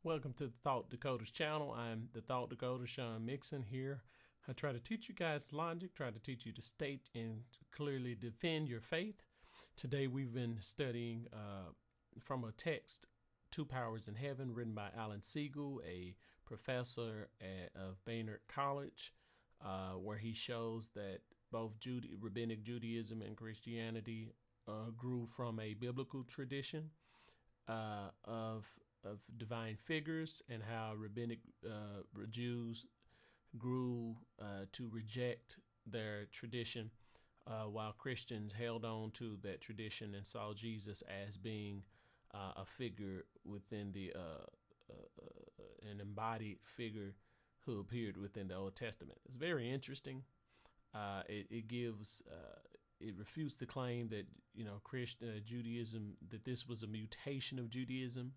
Welcome to the Thought Decoders channel. I'm the Thought Decoder, Sean Mixon here. I try to teach you guys logic, try to teach you to state and clearly defend your faith. Today we've been studying from a text, Two Powers in Heaven, written by Alan Seagal, a professor of Barnard College, where he shows that both Rabbinic Judaism and Christianity grew from a biblical tradition of divine figures, and how rabbinic Jews grew to reject their tradition, while Christians held on to that tradition and saw Jesus as being a figure within an embodied figure who appeared within the Old Testament. It's very interesting. It refutes the claim that Judaism, that this was a mutation of Judaism.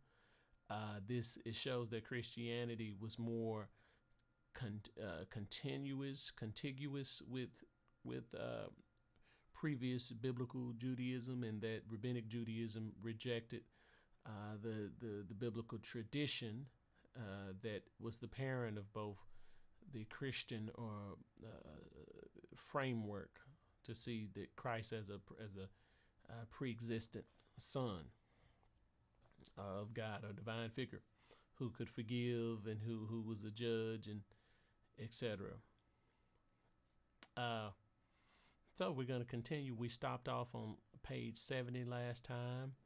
It shows that Christianity was more contiguous with previous biblical Judaism, and that Rabbinic Judaism rejected the biblical tradition that was the parent of both the Christian or framework to see that Christ as a pre-existent son of God, or divine figure who could forgive and who was a judge, and etc. So we're going to continue. We stopped off on page 70 last time.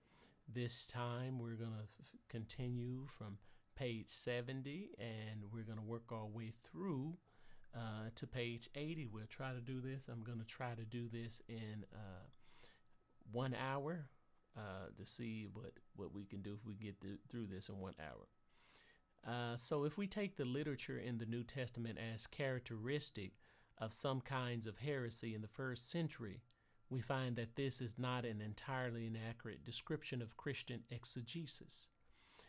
This time we're going to continue from page 70, and we're going to work our way through to page 80. We'll try to do this. I'm going to try to do this in 1 hour. To see what we can do if we get through this in 1 hour. So if we take the literature in the New Testament as characteristic of some kinds of heresy in the first century, we find that this is not an entirely inaccurate description of Christian exegesis.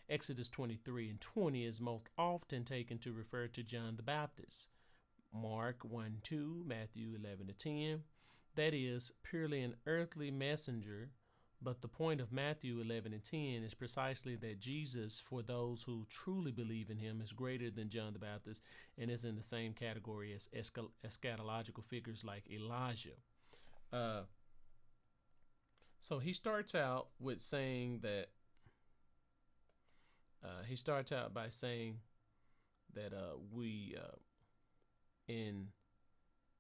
Exodus 23:20 is most often taken to refer to John the Baptist. Mark 1:2, Matthew 11:10, that is purely an earthly messenger. But the point of Matthew 11:10 is precisely that Jesus, for those who truly believe in him, is greater than John the Baptist and is in the same category as eschatological figures like Elijah. So he starts out with saying that we in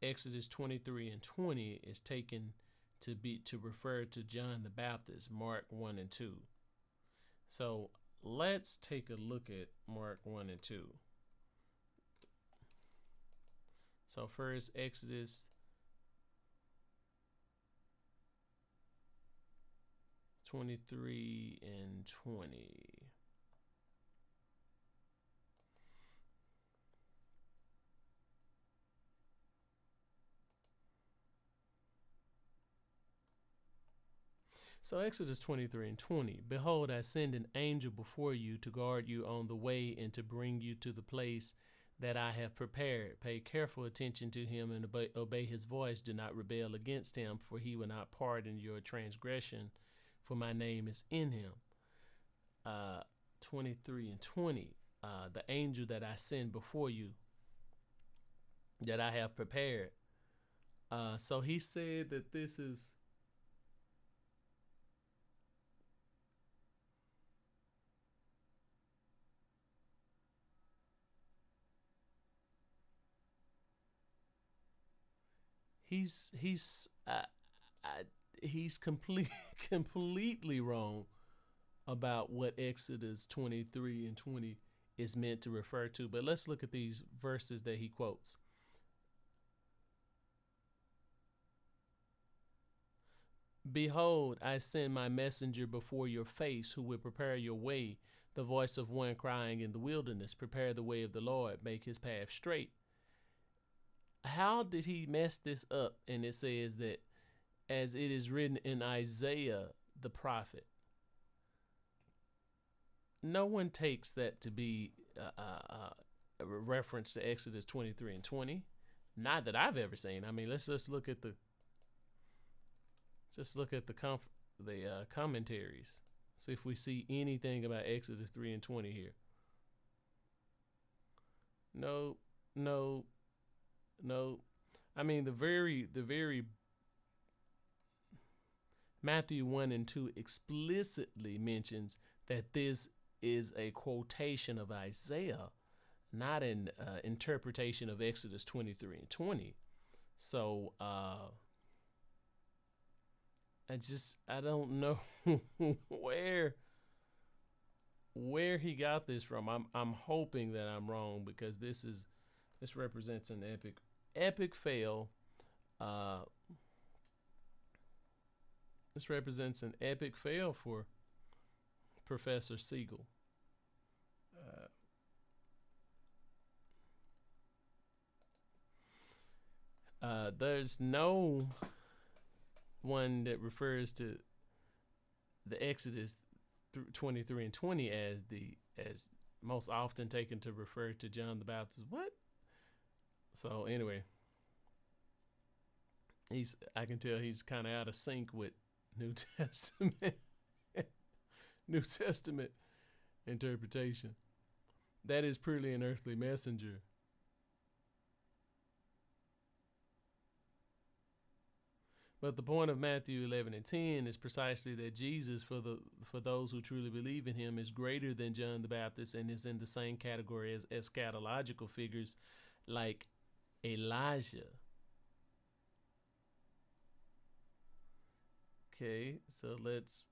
Exodus 23:20 is taken to refer to John the Baptist, Mark 1 and 2. So let's take a look at Mark 1 and 2. So first, Exodus 23:20. So Exodus 23:20, behold, I send an angel before you to guard you on the way and to bring you to the place that I have prepared. Pay careful attention to him and obey his voice. Do not rebel against him, for he will not pardon your transgression, for my name is in him. 23:20, the angel that I send before you, that I have prepared. So he said that this is he's completely wrong about what Exodus 23:20 is meant to refer to. But let's look at these verses that he quotes. Behold, I send my messenger before your face, who will prepare your way, the voice of one crying in the wilderness, prepare the way of the Lord, make his path straight. How did he mess this up? And it says that as it is written in Isaiah the prophet. No one takes that to be a reference to Exodus 23:20. Not that I've ever seen. I mean, let's just look at the commentaries. See if we see anything about Exodus 3:20 here. no, no, no. I mean, the very Matthew 1 and 2 explicitly mentions that this is a quotation of Isaiah, not an interpretation of Exodus 23 and 20. So I don't know where he got this from. I'm hoping that I'm wrong, because this represents an epic fail. This represents an epic fail for Professor Seagal. There's no one that refers to the Exodus 23 and 20 as most often taken to refer to John the Baptist. What? So anyway, I can tell he's kind of out of sync with New Testament interpretation. That is purely an earthly messenger. But the point of Matthew 11 and 10 is precisely that Jesus, for those who truly believe in him, is greater than John the Baptist and is in the same category as eschatological figures like Elijah. Okay, so let's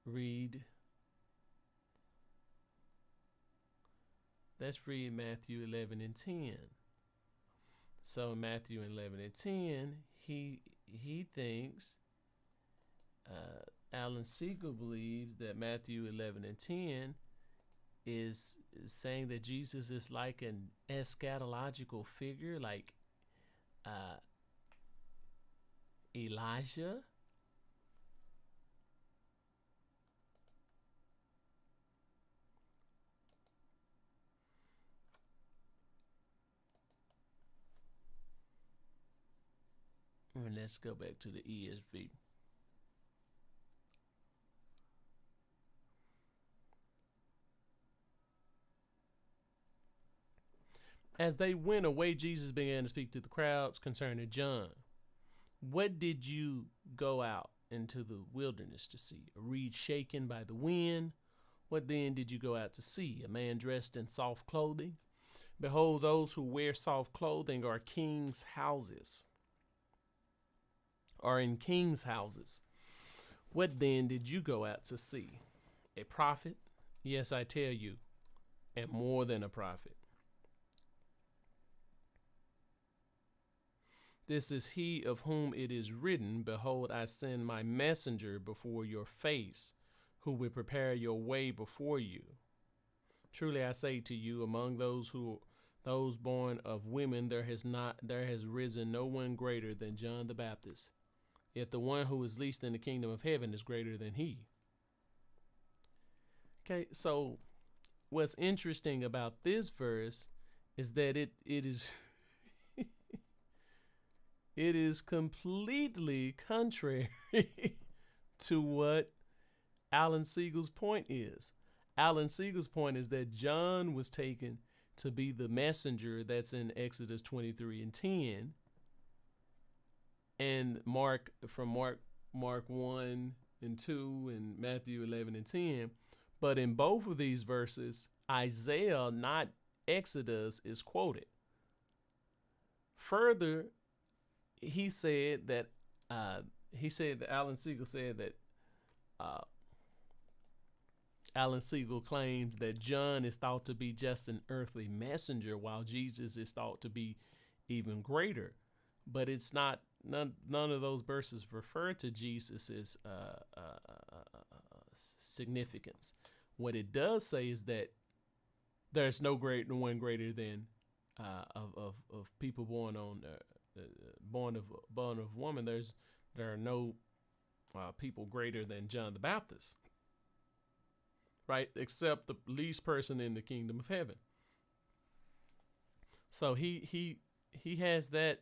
read. Let's read Matthew 11 and 10. So in Matthew 11 and 10, he thinks, Alan Seagal believes that Matthew 11 and 10 is saying that Jesus is like an eschatological figure, like Elijah. And let's go back to the ESV. As they went away, Jesus began to speak to the crowds concerning John. What did you go out into the wilderness to see? A reed shaken by the wind? What then did you go out to see? A man dressed in soft clothing? Behold, those who wear soft clothing are kings' houses. Are in kings' houses. What then did you go out to see? A prophet? Yes, I tell you, and more than a prophet. This is he of whom it is written, behold, I send my messenger before your face, who will prepare your way before you. Truly I say to you, among those born of women, there has risen no one greater than John the Baptist. Yet the one who is least in the kingdom of heaven is greater than he. Okay, so what's interesting about this verse is that it is it is completely contrary to what Alan Seagal's point is. Alan Seagal's point is that John was taken to be the messenger that's in Exodus 23 and 10. And Mark 1 and 2 and Matthew 11 and 10. But in both of these verses, Isaiah, not Exodus, is quoted. Further, Alan Seagal said that Alan Seagal claims that John is thought to be just an earthly messenger, while Jesus is thought to be even greater. But it's not. None of those verses refer to Jesus' significance. What it does say is that there's no one greater than of people born of woman. There are no people greater than John the Baptist, right? Except the least person in the kingdom of heaven. So he has that.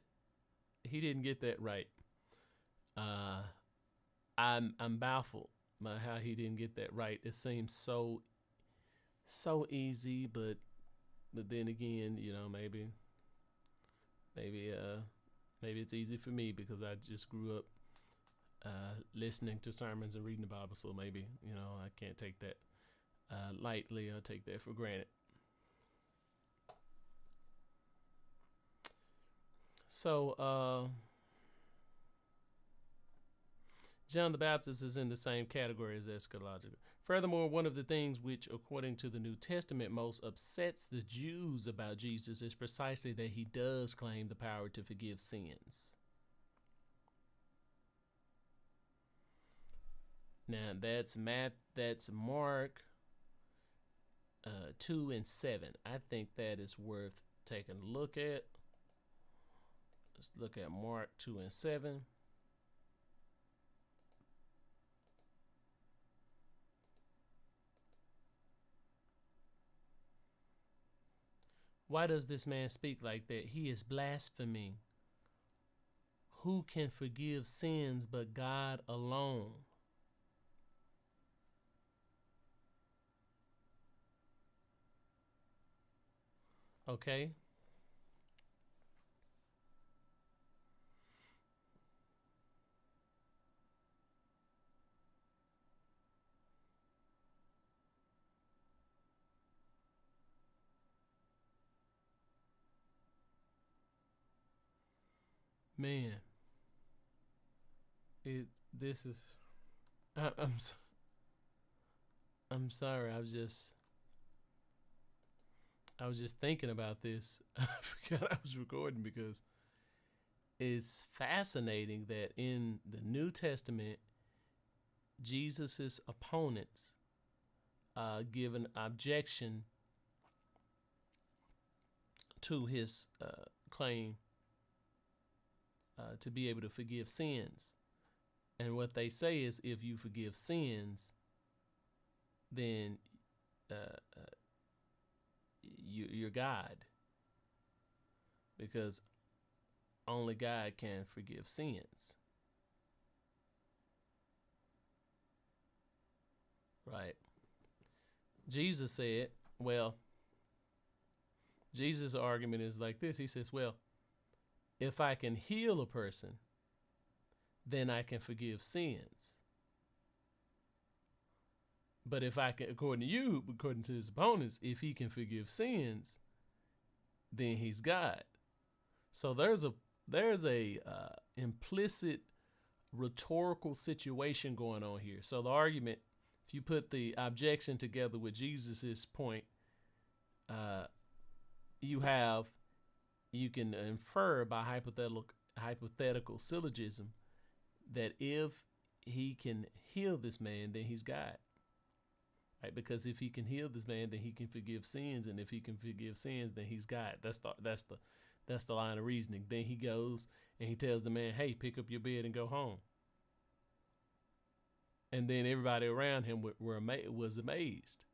He didn't get that right. I'm baffled by how he didn't get that right. It seems so easy, but But then again, maybe maybe it's easy for me because I just grew up listening to sermons and reading the Bible, so maybe I can't take that lightly. I'll take that for granted. So John the Baptist is in the same category as eschatological. Furthermore, one of the things which, according to the New Testament, most upsets the Jews about Jesus is precisely that he does claim the power to forgive sins. Now, that's Mark 2 and 7. I think that is worth taking a look at. Let's look at Mark 2 and 7. Why does this man speak like that? He is blaspheming. Who can forgive sins but God alone? Okay. Man, this is. I'm sorry. I was just thinking about this. I forgot I was recording because it's fascinating that in the New Testament, Jesus's opponents give an objection to his claim to be able to forgive sins. And what they say is, if you forgive sins, then you're God. Because only God can forgive sins. Right. Jesus said, Jesus' argument is like this. He says, well, if I can heal a person, then I can forgive sins. But if I can, according to his opponents, if he can forgive sins, then he's God. So there's a implicit rhetorical situation going on here. So the argument, if you put the objection together with Jesus's point, you can infer by hypothetical syllogism that if he can heal this man, then he's God. Right? Because if he can heal this man, then he can forgive sins, and if he can forgive sins, then he's God. That's the line of reasoning. Then he goes and he tells the man, "Hey, pick up your bed and go home." And then everybody around him was amazed.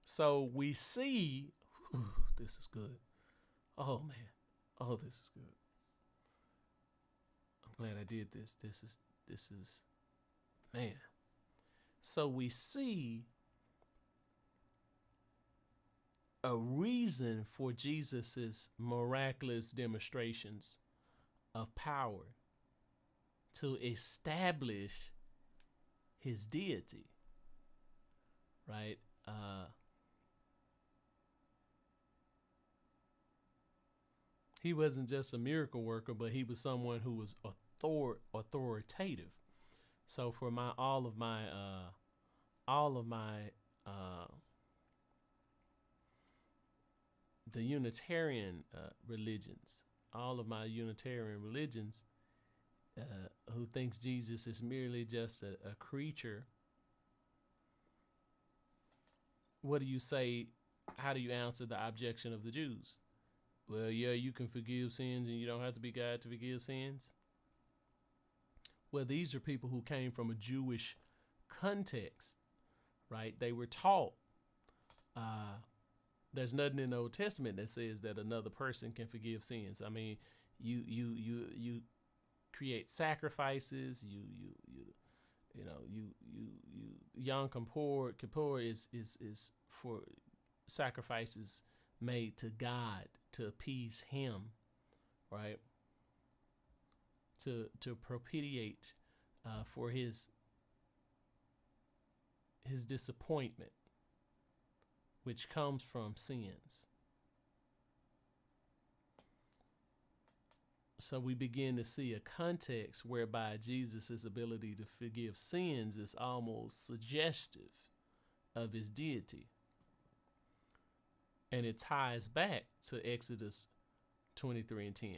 So we see, this is good. Oh man, this is good. I'm glad I did this. This is, man. So we see a reason for Jesus's miraculous demonstrations of power to establish his deity, right? He wasn't just a miracle worker, but he was someone who was authoritative. So for all of my the Unitarian religions, all of my Unitarian religions, who thinks Jesus is merely just a creature, what do you say? How do you answer the objection of the Jews? Well, yeah, you can forgive sins and you don't have to be God to forgive sins. Well, these are people who came from a Jewish context, right? They were taught. There's nothing in the Old Testament that says that another person can forgive sins. I mean, you create sacrifices. You Yom Kippur is for sacrifices made to God to appease him, right? To propitiate for his disappointment, which comes from sins. So we begin to see a context whereby Jesus' ability to forgive sins is almost suggestive of his deity. And it ties back to Exodus 23 and 10.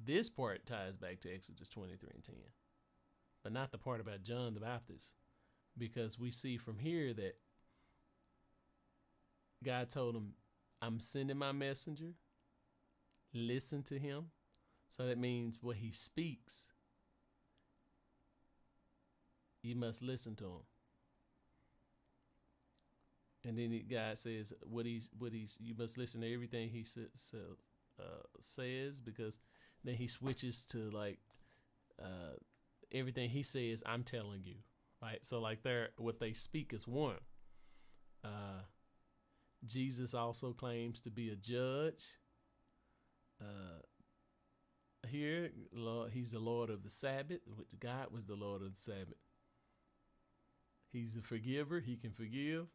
This part ties back to Exodus 23 and 10, but not the part about John the Baptist, because we see from here that God told him, I'm sending my messenger, listen to him. So that means what he speaks, you must listen to him. And then God says you must listen to everything he says, because then he switches to like everything he says, I'm telling you, right? So like what they speak is one. Jesus also claims to be a judge. Here, Lord, he's the Lord of the Sabbath. God was the Lord of the Sabbath. He's the forgiver. He can forgive.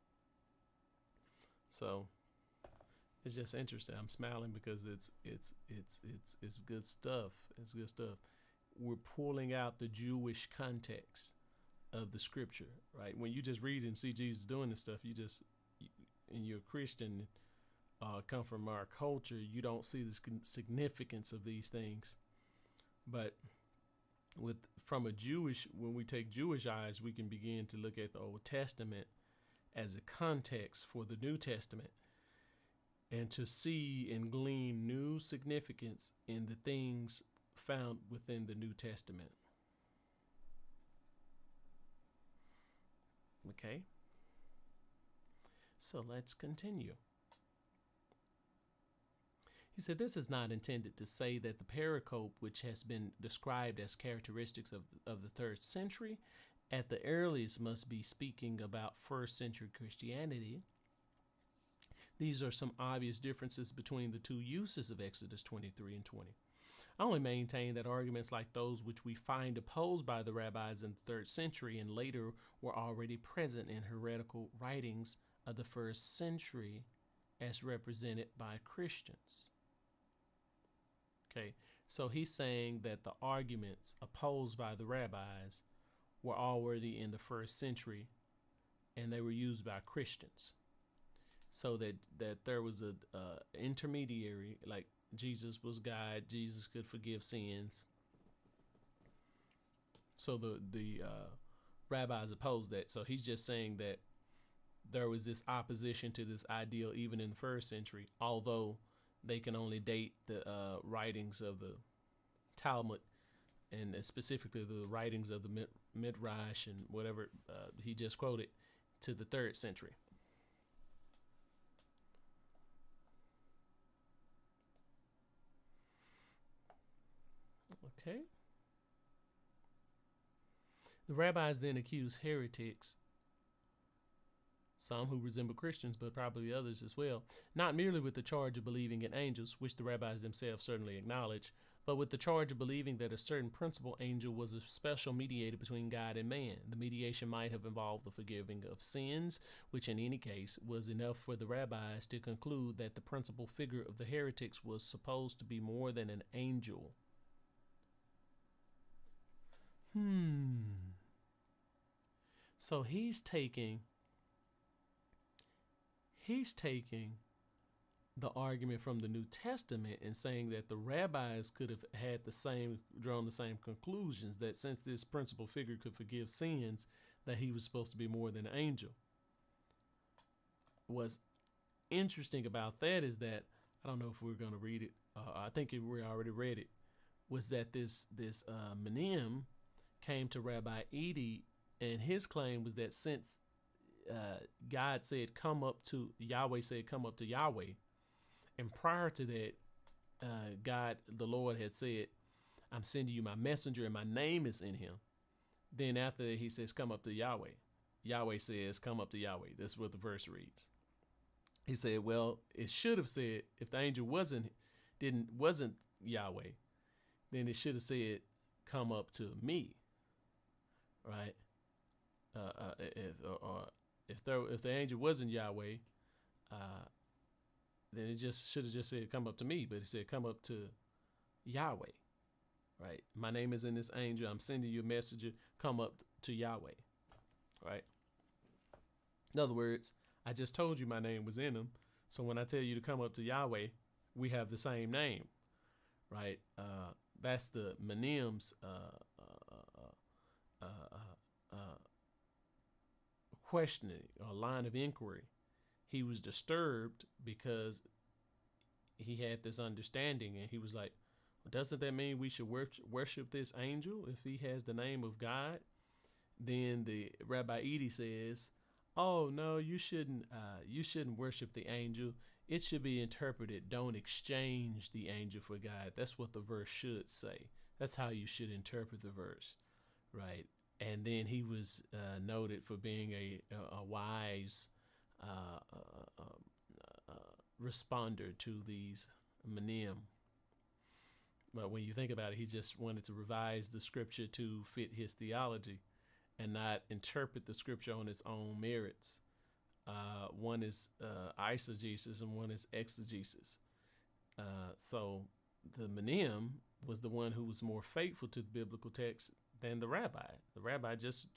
So it's just interesting. I'm smiling because it's good stuff. It's good stuff. We're pulling out the Jewish context of the scripture, right? When you just read and see Jesus doing this stuff, and you're a Christian, come from our culture, you don't see the significance of these things. But when we take Jewish eyes, we can begin to look at the Old Testament as a context for the New Testament, and to see and glean new significance in the things found within the New Testament. Okay? So let's continue. He said, this is not intended to say that the pericope, which has been described as characteristics of the 3rd century, at the earliest must be speaking about 1st century Christianity. These are some obvious differences between the two uses of Exodus 23 and 20. I only maintain that arguments like those which we find opposed by the rabbis in the 3rd century and later were already present in heretical writings of the 1st century as represented by Christians. Okay, so he's saying that the arguments opposed by the rabbis were already in the 1st century and they were used by Christians. So that there was a intermediary, like Jesus was God, Jesus could forgive sins. So the rabbis opposed that. So he's just saying that there was this opposition to this ideal even in the 1st century, although they can only date the writings of the Talmud, and specifically the writings of the Midrash and whatever he just quoted, to the 3rd century. Okay. The rabbis then accused heretics, some who resemble Christians, but probably others as well, not merely with the charge of believing in angels, which the rabbis themselves certainly acknowledge, but with the charge of believing that a certain principal angel was a special mediator between God and man. The mediation might have involved the forgiving of sins, which in any case was enough for the rabbis to conclude that the principal figure of the heretics was supposed to be more than an angel. So he's taking the argument from the New Testament and saying that the rabbis could have had drawn the same conclusions, that since this principal figure could forgive sins, that he was supposed to be more than an angel. What's interesting about that is that, I don't know if we're going to read it, I think we already read it, was that this Menem came to Rabbi Edie, and his claim was that since God said, Yahweh said, come up to Yahweh. And prior to that, God, the Lord, had said, I'm sending you my messenger and my name is in him. Then after that, he says, come up to Yahweh. Yahweh says, come up to Yahweh. That's what the verse reads. He said, well, it should have said, if the angel wasn't Yahweh, then it should have said, come up to me, right? If the angel wasn't Yahweh, then it just should have just said, come up to me. But it said, come up to Yahweh, right? My name is in this angel. I'm sending you a messenger. Come up to Yahweh, right? In other words, I just told you my name was in him. So when I tell you to come up to Yahweh, we have the same name, right? That's the Menim's questioning or line of inquiry. He was disturbed because he had this understanding, and he was like, well, doesn't that mean we should worship this angel if he has the name of God? Then the Rabbi Edie says, oh no, you shouldn't worship the angel. It should be interpreted, don't exchange the angel for God. That's what the verse should say. That's how you should interpret the verse, right? And then he was noted for being a wise responder to these menim. But when you think about it, he just wanted to revise the scripture to fit his theology and not interpret the scripture on its own merits. One is eisegesis and one is exegesis. So the menim was the one who was more faithful to the biblical text than the rabbi. The rabbi just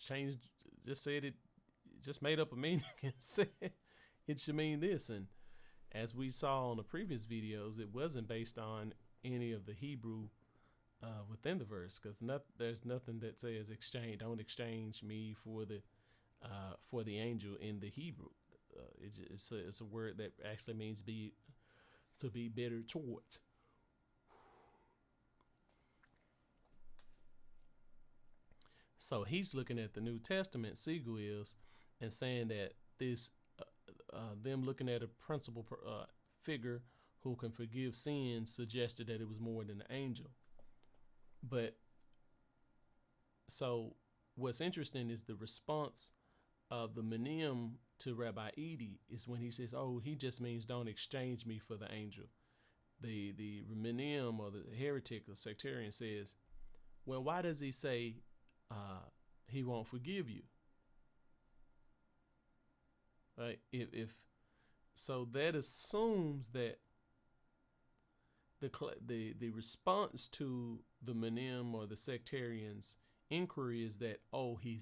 made up a meaning and said it should mean this. And as we saw on the previous videos, it wasn't based on any of the Hebrew within the verse, because there's nothing that says don't exchange me for the angel in the Hebrew. It's a word that actually means to be bitter towards. So he's looking at the New Testament, Seagal is, and saying that this, them looking at a principal figure who can forgive sins, suggested that it was more than an angel. But so what's interesting is the response of the Menim to Rabbi Edie is when he says, oh, he just means don't exchange me for the angel. The Menim, or the heretic or sectarian, says, well, why does he say he won't forgive you? Right? If so, that assumes that the response to the Menim or the sectarian's inquiry is that, oh, he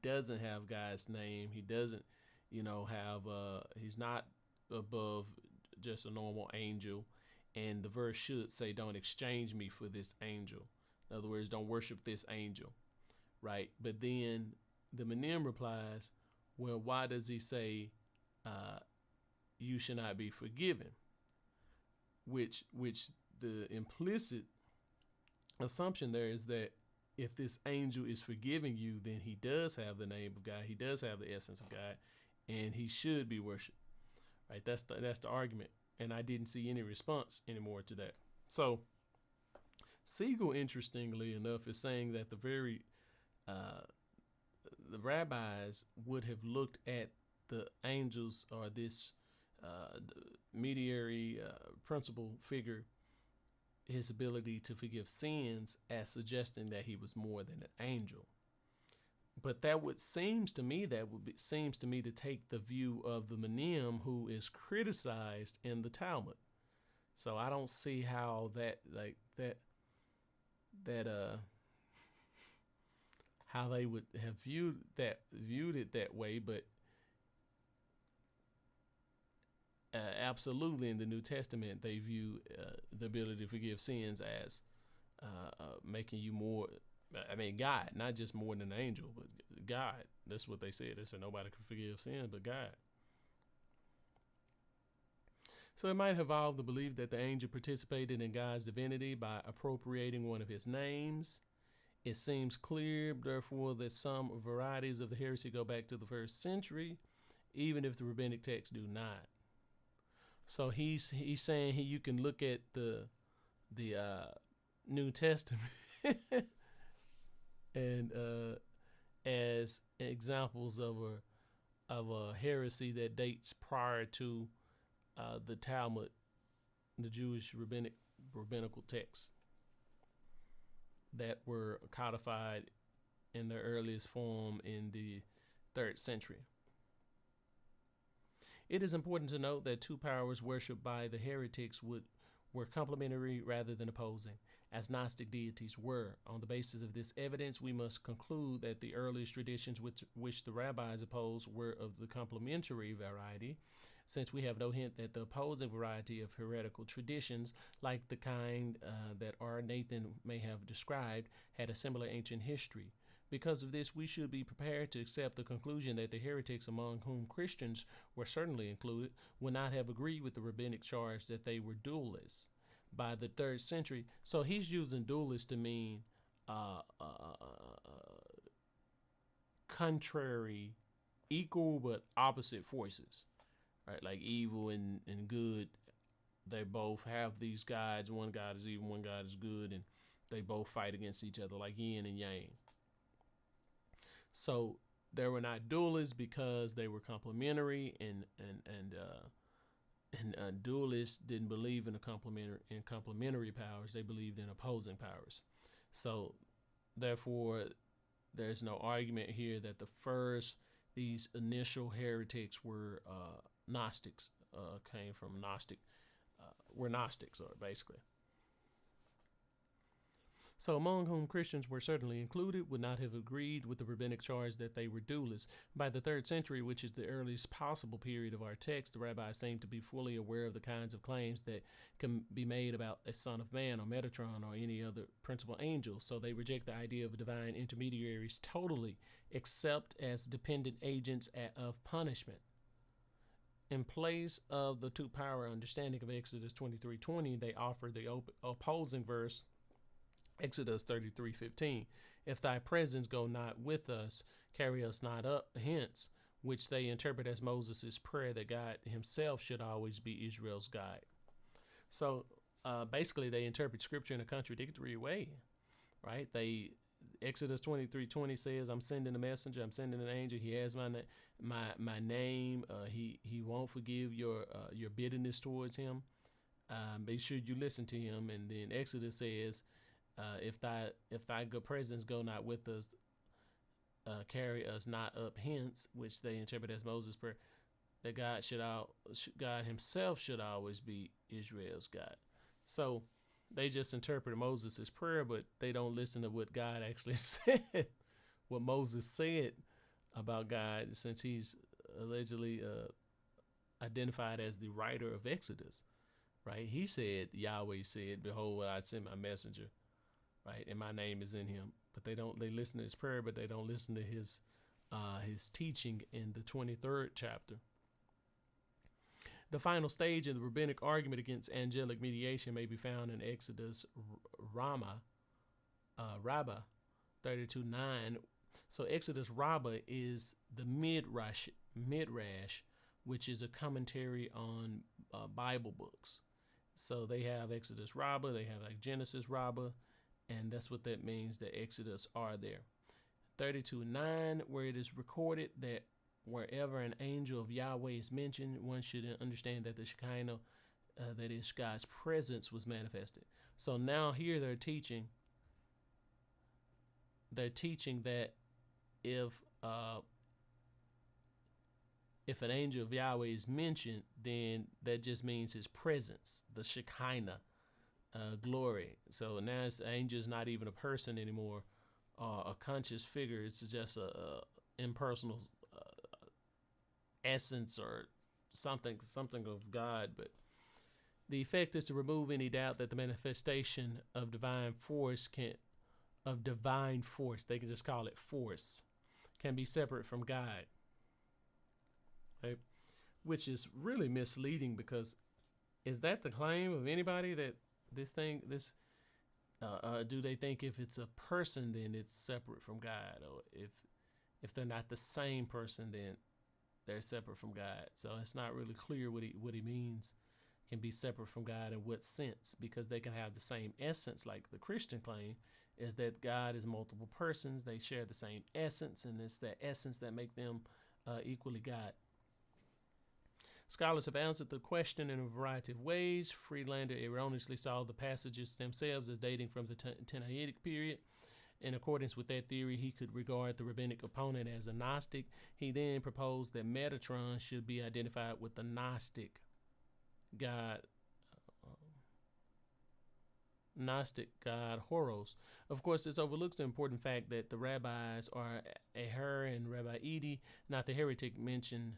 doesn't have God's name. He doesn't, he's not above just a normal angel. And the verse should say, don't exchange me for this angel. In other words, don't worship this angel, right? But then the Menim replies, well, why does he say you should not be forgiven? Which the implicit assumption there is that if this angel is forgiving you, then he does have the name of God. He does have the essence of God, and he should be worshipped, right? That's the argument. And I didn't see any response anymore to that. So Seagal, interestingly enough, is saying that the rabbis would have looked at the angels, or this mediary principal figure, his ability to forgive sins, as suggesting that he was more than an angel. But that seems to me to take the view of the Menim, who is criticized in the Talmud. So I don't see how how they would have viewed it that way. But absolutely, in the New Testament, they view the ability to forgive sins as making you more. I mean, God, not just more than an angel, but God. That's what they said. They said nobody can forgive sins but God. So it might involve the belief that the angel participated in God's divinity by appropriating one of his names. It seems clear, therefore, that some varieties of the heresy go back to the 1st century, even if the rabbinic texts do not. So he's saying you can look at the New Testament and as examples of a heresy that dates prior to the Talmud, the Jewish rabbinical texts that were codified in their earliest form in the 3rd century. It is important to note that two powers worshipped by the heretics were complementary rather than opposing, as Gnostic deities were. On the basis of this evidence, we must conclude that the earliest traditions which the rabbis opposed were of the complementary variety, since we have no hint that the opposing variety of heretical traditions, like the kind that R. Nathan may have described, had a similar ancient history. Because of this, we should be prepared to accept the conclusion that the heretics, among whom Christians were certainly included, would not have agreed with the rabbinic charge that they were dualists by the 3rd century. So he's using dualist to mean contrary, equal but opposite forces, right? Like evil and good, they both have these gods. One god is evil, one god is good, and they both fight against each other like yin and yang. So they were not dualists because they were complementary, and dualists didn't believe in the complementary powers. They believed in opposing powers. So therefore, there's no argument here that these initial heretics were Gnostics, came from Gnostic, were Gnostics, or basically. So among whom Christians were certainly included, would not have agreed with the rabbinic charge that they were dualists. By the 3rd century, which is the earliest possible period of our text, the rabbis seem to be fully aware of the kinds of claims that can be made about a son of man or Metatron or any other principal angel. So they reject the idea of divine intermediaries totally, except as dependent agents of punishment. In place of the two-power understanding of Exodus 23:20, they offer the opposing verse, Exodus 33:15. If thy presence go not with us, carry us not up hence, which they interpret as Moses' prayer that God himself should always be Israel's guide. So basically they interpret scripture in a contradictory way, right? Exodus 23:20 says, I'm sending a messenger, I'm sending an angel, he has my name, he won't forgive your bitterness towards him. Make sure you listen to him. And then Exodus says, if thy good presence go not with us, carry us not up hence, which they interpret as Moses' prayer, that God himself should always be Israel's God. So they just interpret Moses' prayer, but they don't listen to what God actually said, what Moses said about God, since he's allegedly identified as the writer of Exodus, right? He said, Yahweh said, behold, I send my messenger, right? And my name is in him. But they listen to his prayer, but they don't listen to his teaching in the 23rd chapter. The final stage of the rabbinic argument against angelic mediation may be found in Exodus Rabbah 32:9. So Exodus Rabbah is the Midrash, which is a commentary on Bible books. So they have Exodus Rabbah, they have like Genesis Rabbah, and that's what that means, that Exodus are there. 32:9, where it is recorded that wherever an angel of Yahweh is mentioned, one should understand that the Shekinah, that is God's presence, was manifested. So now here they're teaching that if an angel of Yahweh is mentioned, then that just means his presence, the Shekinah glory. So now the angel is not even a person anymore, a conscious figure. It's just a impersonal essence or something of God. But the effect is to remove any doubt that the manifestation of divine force, they can just call it force, can be separate from God. Okay? Which is really misleading, because is that the claim of anybody, that do they think if it's a person, then it's separate from God, or if they're not the same person, then they're separate from God? So it's not really clear what he means, can be separate from God in what sense, because they can have the same essence, like the Christian claim is that God is multiple persons, they share the same essence, and it's that essence that make them equally God. Scholars have answered the question in a variety of ways. Friedlander erroneously saw the passages themselves as dating from the Tannaitic period. In accordance with that theory, he could regard the rabbinic opponent as a Gnostic. He then proposed that Metatron should be identified with the Gnostic god Horos. Of course, this overlooks the important fact that the rabbis are Aher and Rabbi Edi, not the heretic mentioned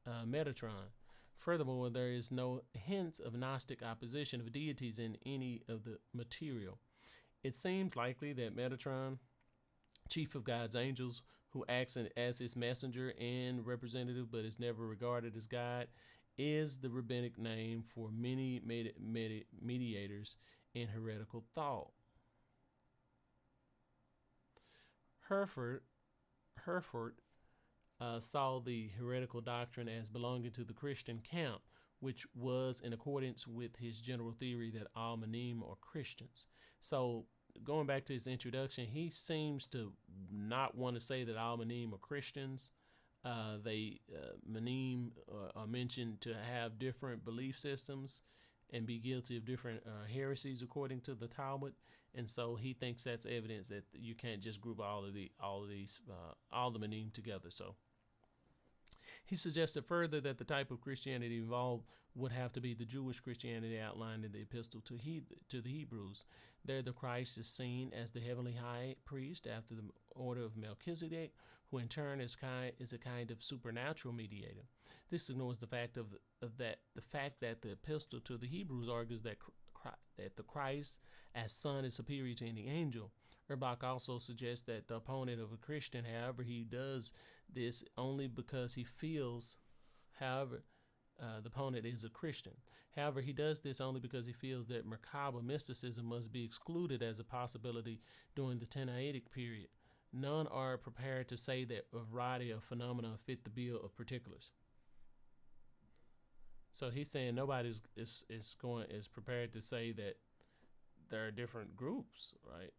Metatron. Furthermore, there is no hints of Gnostic opposition of deities in any of the material. It seems likely that Metatron, chief of God's angels, who acts as his messenger and representative but is never regarded as God, is the rabbinic name for many mediators in heretical thought. Herford saw the heretical doctrine as belonging to the Christian camp, which was in accordance with his general theory that all Manim are Christians. So, going back to his introduction, he seems to not want to say that all Manim are Christians. Manim are mentioned to have different belief systems and be guilty of different heresies according to the Talmud, and so he thinks that's evidence that you can't just group all the Manim together. So he suggested further that the type of Christianity involved would have to be the Jewish Christianity outlined in the epistle to the Hebrews. There the Christ is seen as the heavenly high priest after the order of Melchizedek, who in turn is a kind of supernatural mediator. This ignores the fact that the epistle to the Hebrews argues that the Christ as son is superior to any angel. Urbach also suggests that the opponent of a Christian, however, he does this only because he feels, the opponent is a Christian. However, he does this only because he feels that Merkaba mysticism must be excluded as a possibility during the Tannaitic period. None are prepared to say that a variety of phenomena fit the bill of particulars. So he's saying nobody is prepared to say that there are different groups, right?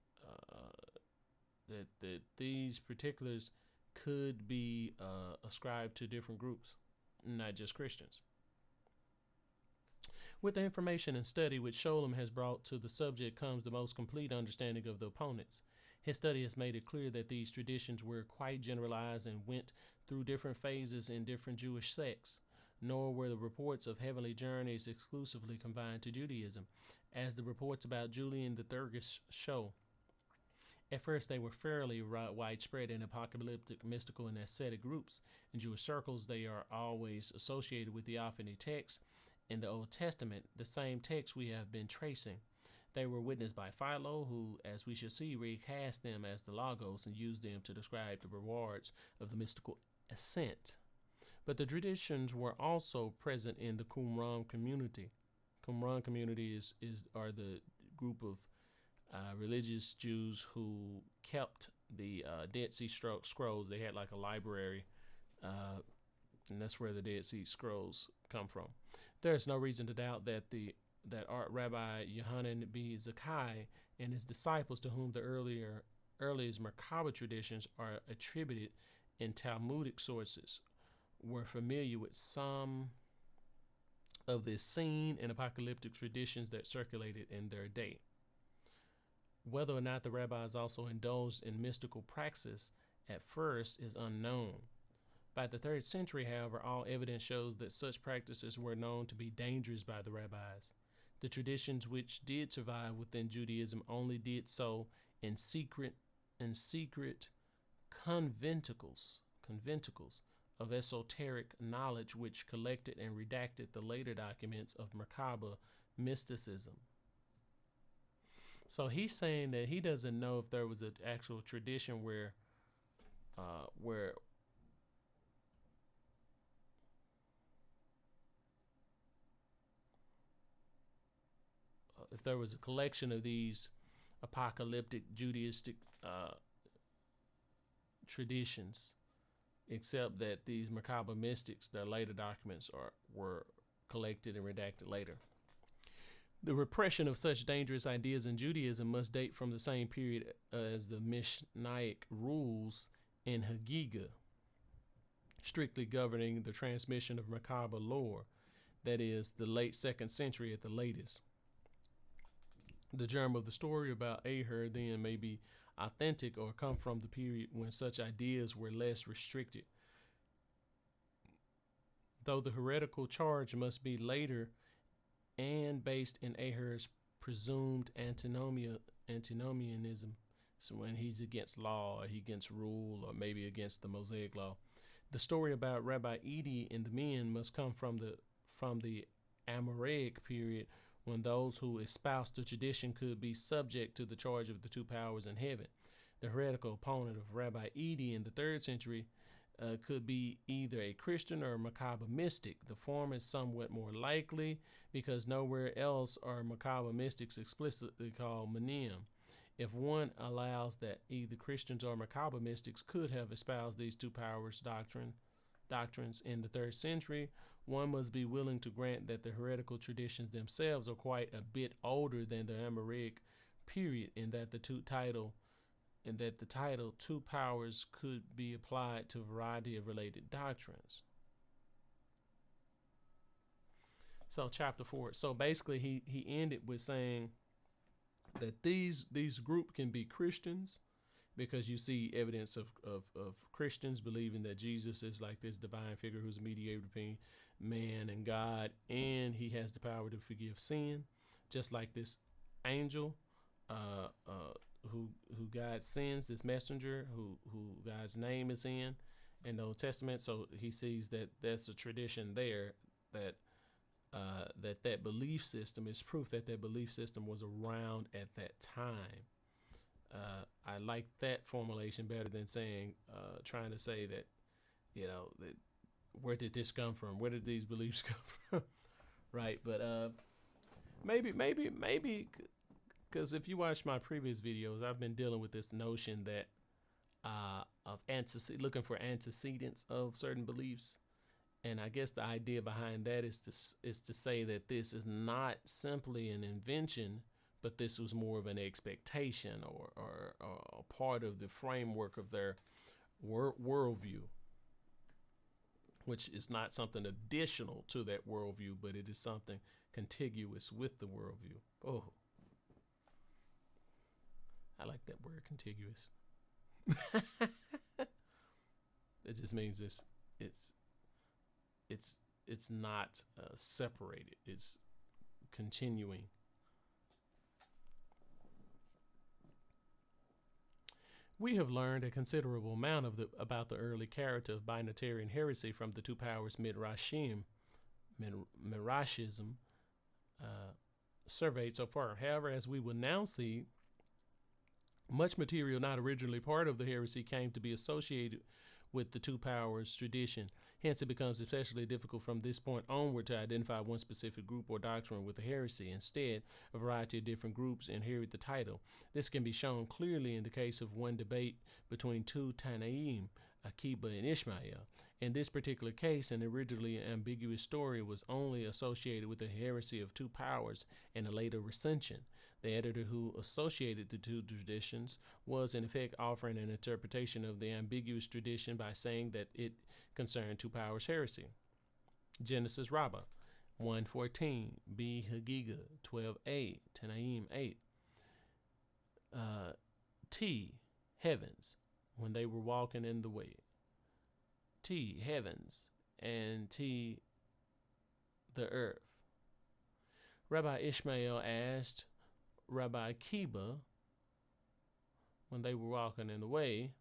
That these particulars could be ascribed to different groups, not just Christians. With the information and study which Sholem has brought to the subject comes the most complete understanding of the opponents. His study has made it clear that these traditions were quite generalized and went through different phases in different Jewish sects, nor were the reports of heavenly journeys exclusively confined to Judaism, as the reports about Julian the Thurgus show. At first, they were fairly widespread in apocalyptic, mystical, and ascetic groups. In Jewish circles, they are always associated with the theophany text in the Old Testament, the same text we have been tracing. They were witnessed by Philo, who, as we shall see, recast them as the Logos and used them to describe the rewards of the mystical ascent. But the traditions were also present in the Qumran community. Qumran community are the group of religious Jews who kept the Dead Sea Scrolls. They had like a library, and that's where the Dead Sea Scrolls come from. There is no reason to doubt that Rabbi Yohanan b. Zakkai and his disciples, to whom the earliest Merkaba traditions are attributed in Talmudic sources, were familiar with some of the Essene and apocalyptic traditions that circulated in their day. Whether or not the rabbis also indulged in mystical praxis at first is unknown. By the 3rd century, however, all evidence shows that such practices were known to be dangerous by the rabbis. The traditions which did survive within Judaism only did so in secret conventicles of esoteric knowledge which collected and redacted the later documents of Merkaba mysticism. So he's saying that he doesn't know if there was an actual tradition where if there was a collection of these apocalyptic Judaistic traditions, except that these Merkaba mystics, their later documents were collected and redacted later. The repression of such dangerous ideas in Judaism must date from the same period as the Mishnaic rules in Hagigah. strictly governing the transmission of macabre lore, that is, the late 2nd century at the latest. The germ of the story about Aher then may be authentic or come from the period when such ideas were less restricted. Though the heretical charge must be later and based in Aher's presumed antinomianism, so when he's against law or he against rule or maybe against the Mosaic law. The story about Rabbi Edi and the men must come from the Amoraic period, when those who espoused the tradition could be subject to the charge of the two powers in heaven. The heretical opponent of Rabbi Edi in the 3rd century could be either a Christian or a macabre mystic. The former is somewhat more likely because nowhere else are macabre mystics explicitly called Manim. If one allows that either Christians or macabre mystics could have espoused these two powers doctrines in the 3rd century, one must be willing to grant that the heretical traditions themselves are quite a bit older than the Amoraic period, in that the title two powers could be applied to a variety of related doctrines. So chapter 4. So basically he ended with saying that these group can be Christians, because you see evidence of Christians believing that Jesus is like this divine figure who's a mediator between man and God, and he has the power to forgive sin, just like this angel who God sends, this messenger who God's name is in the Old Testament. So he sees that that's a tradition there, that that belief system is proof that belief system was around at that time. I like that formulation better than saying, trying to say that, that where did this come from? Where did these beliefs come from? Right. But maybe, because if you watch my previous videos, I've been dealing with this notion that of looking for antecedents of certain beliefs. And I guess the idea behind that is to say that this is not simply an invention, but this was more of an expectation or a part of the framework of their worldview, which is not something additional to that worldview, but it is something contiguous with the worldview. Oh, I like that word, contiguous. It just means it's not separated. It's continuing. We have learned a considerable amount about the early character of binatarian heresy from the two powers Midrashism surveyed so far. However, as we will now see, much material not originally part of the heresy came to be associated with the two powers tradition. Hence, it becomes especially difficult from this point onward to identify one specific group or doctrine with a heresy. Instead, a variety of different groups inherit the title. This can be shown clearly in the case of one debate between two Tanaim, Akiba and Ishmael. In this particular case, an originally ambiguous story was only associated with the heresy of two powers and a later recension. The editor who associated the two traditions was in effect offering an interpretation of the ambiguous tradition by saying that it concerned two powers heresy. Genesis Rabbah 1:14, B Hagiga 12a, Tanaim 8. T heavens, when they were walking in the way. T heavens, and T the earth. Rabbi Ishmael asked Rabbi Akiba, when they were walking in the way,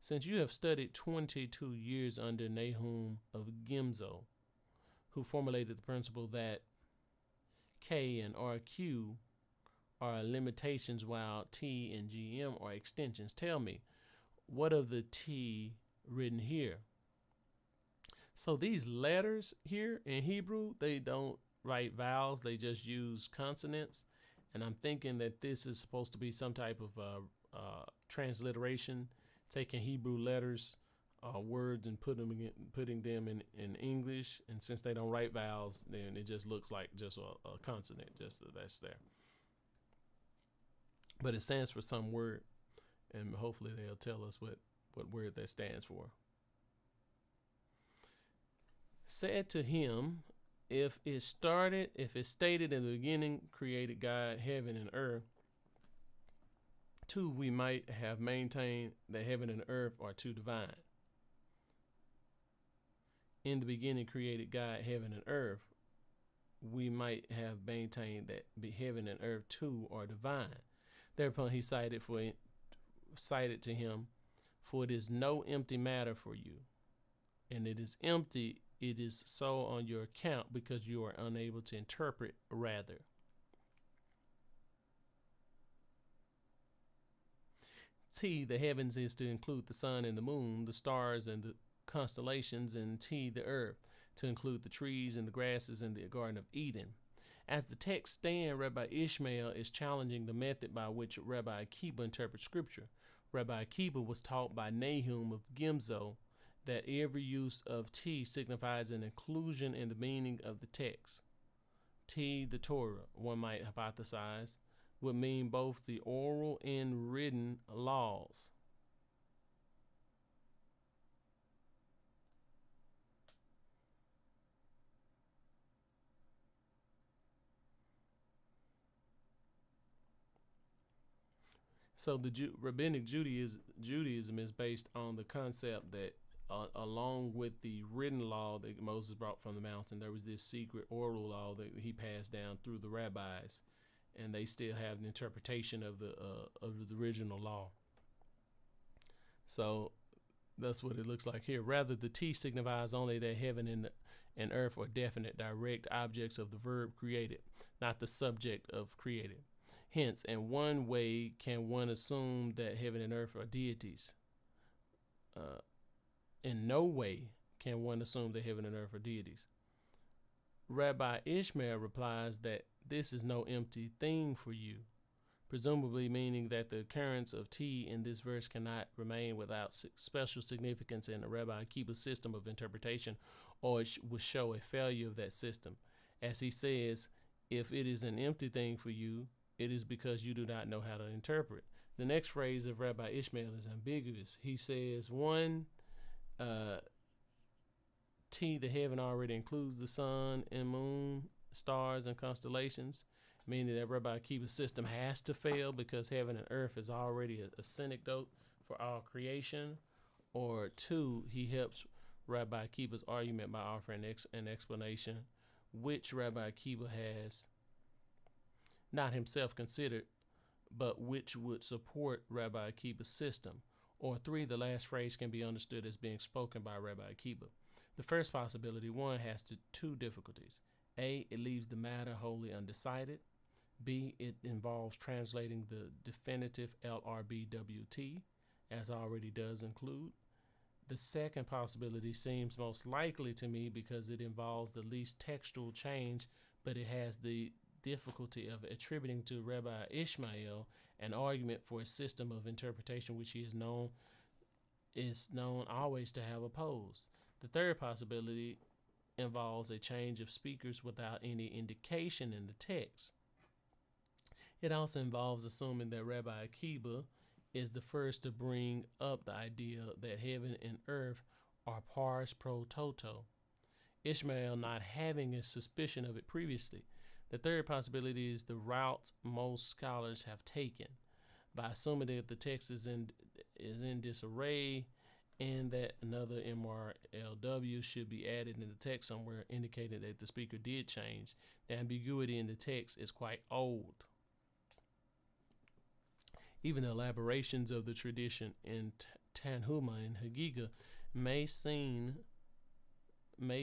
since you have studied 22 years under Nahum of Gimzo, who formulated the principle that K and RQ are limitations while T and GM are extensions, tell me, what of the T written here? So these letters here in Hebrew, they don't write vowels, they just use consonants. And I'm thinking that this is supposed to be some type of transliteration, taking Hebrew letters, words, and putting them in English. And since they don't write vowels, then it just looks like just a consonant, just that's there. But it stands for some word, and hopefully they'll tell us what word that stands for. said to him, if it stated in the beginning, created God heaven and earth, 2, we might have maintained that heaven and earth are 2 divine. In the beginning created God heaven and earth, we might have maintained that heaven and earth 2 are divine. Thereupon he cited to him, for it is no empty matter for you, and it is empty, it is so on your account, because you are unable to interpret rather. T, the heavens, is to include the sun and the moon, the stars and the constellations, and T, the earth, to include the trees and the grasses in the Garden of Eden. As the text stands, Rabbi Ishmael is challenging the method by which Rabbi Akiba interprets Scripture. Rabbi Akiba was taught by Nahum of Gimzo that every use of T signifies an inclusion in the meaning of the text. T, the Torah, one might hypothesize, would mean both the oral and written laws. So the Rabbinic Judaism is based on the concept that along with the written law that Moses brought from the mountain, there was this secret oral law that he passed down through the rabbis, and they still have an interpretation of the original law. So that's what it looks like here. Rather, the T signifies only that heaven and earth are definite, direct objects of the verb created, not the subject of created. Hence, in one way can one assume that heaven and earth are deities. In no way can one assume that heaven and earth are deities. Rabbi Ishmael replies that this is no empty thing for you, presumably meaning that the occurrence of T in this verse cannot remain without special significance in Rabbi Akiba's system of interpretation, or it would show a failure of that system. As he says, if it is an empty thing for you, it is because you do not know how to interpret. The next phrase of Rabbi Ishmael is ambiguous. He says, 1, T, the heaven, already includes the sun and moon, stars and constellations, meaning that Rabbi Akiba's system has to fail because heaven and earth is already a synecdoche for all creation. Or 2, he helps Rabbi Akiba's argument by offering an explanation which Rabbi Akiba has not himself considered, but which would support Rabbi Akiba's system. Or 3, the last phrase can be understood as being spoken by Rabbi Akiba. The first possibility, 1, has 2 difficulties. A, it leaves the matter wholly undecided. B, it involves translating the definitive LRBWT, as already does include. The second possibility seems most likely to me because it involves the least textual change, but it has the difficulty of attributing to Rabbi Ishmael an argument for a system of interpretation which he is known always to have opposed. The third possibility involves a change of speakers without any indication in the text. It also involves assuming that Rabbi Akiba is the first to bring up the idea that heaven and earth are pars pro toto, Ishmael not having a suspicion of it previously. The third possibility is the route most scholars have taken, by assuming that the text is in disarray and that another MRLW should be added in the text somewhere indicating that the speaker did change. The ambiguity in the text is quite old. Even elaborations of the tradition in Tanhuma and Hagiga may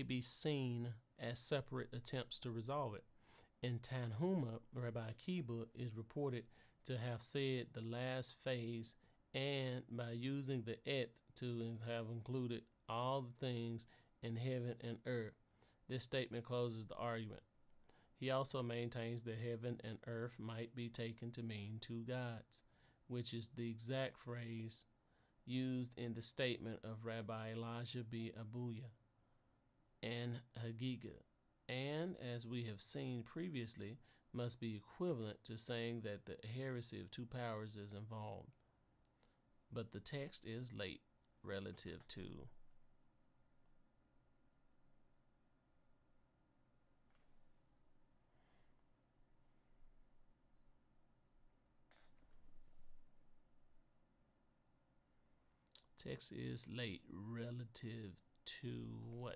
be seen as separate attempts to resolve it. In Tanhuma, Rabbi Akiba is reported to have said the last phase, and by using the et to have included all the things in heaven and earth. This statement closes the argument. He also maintains that heaven and earth might be taken to mean 2 gods, which is the exact phrase used in the statement of Rabbi Elijah B. Abuya and Hagiga, and as we have seen previously, must be equivalent to saying that the heresy of 2 powers is involved. But the text is late relative to Text is late relative to what?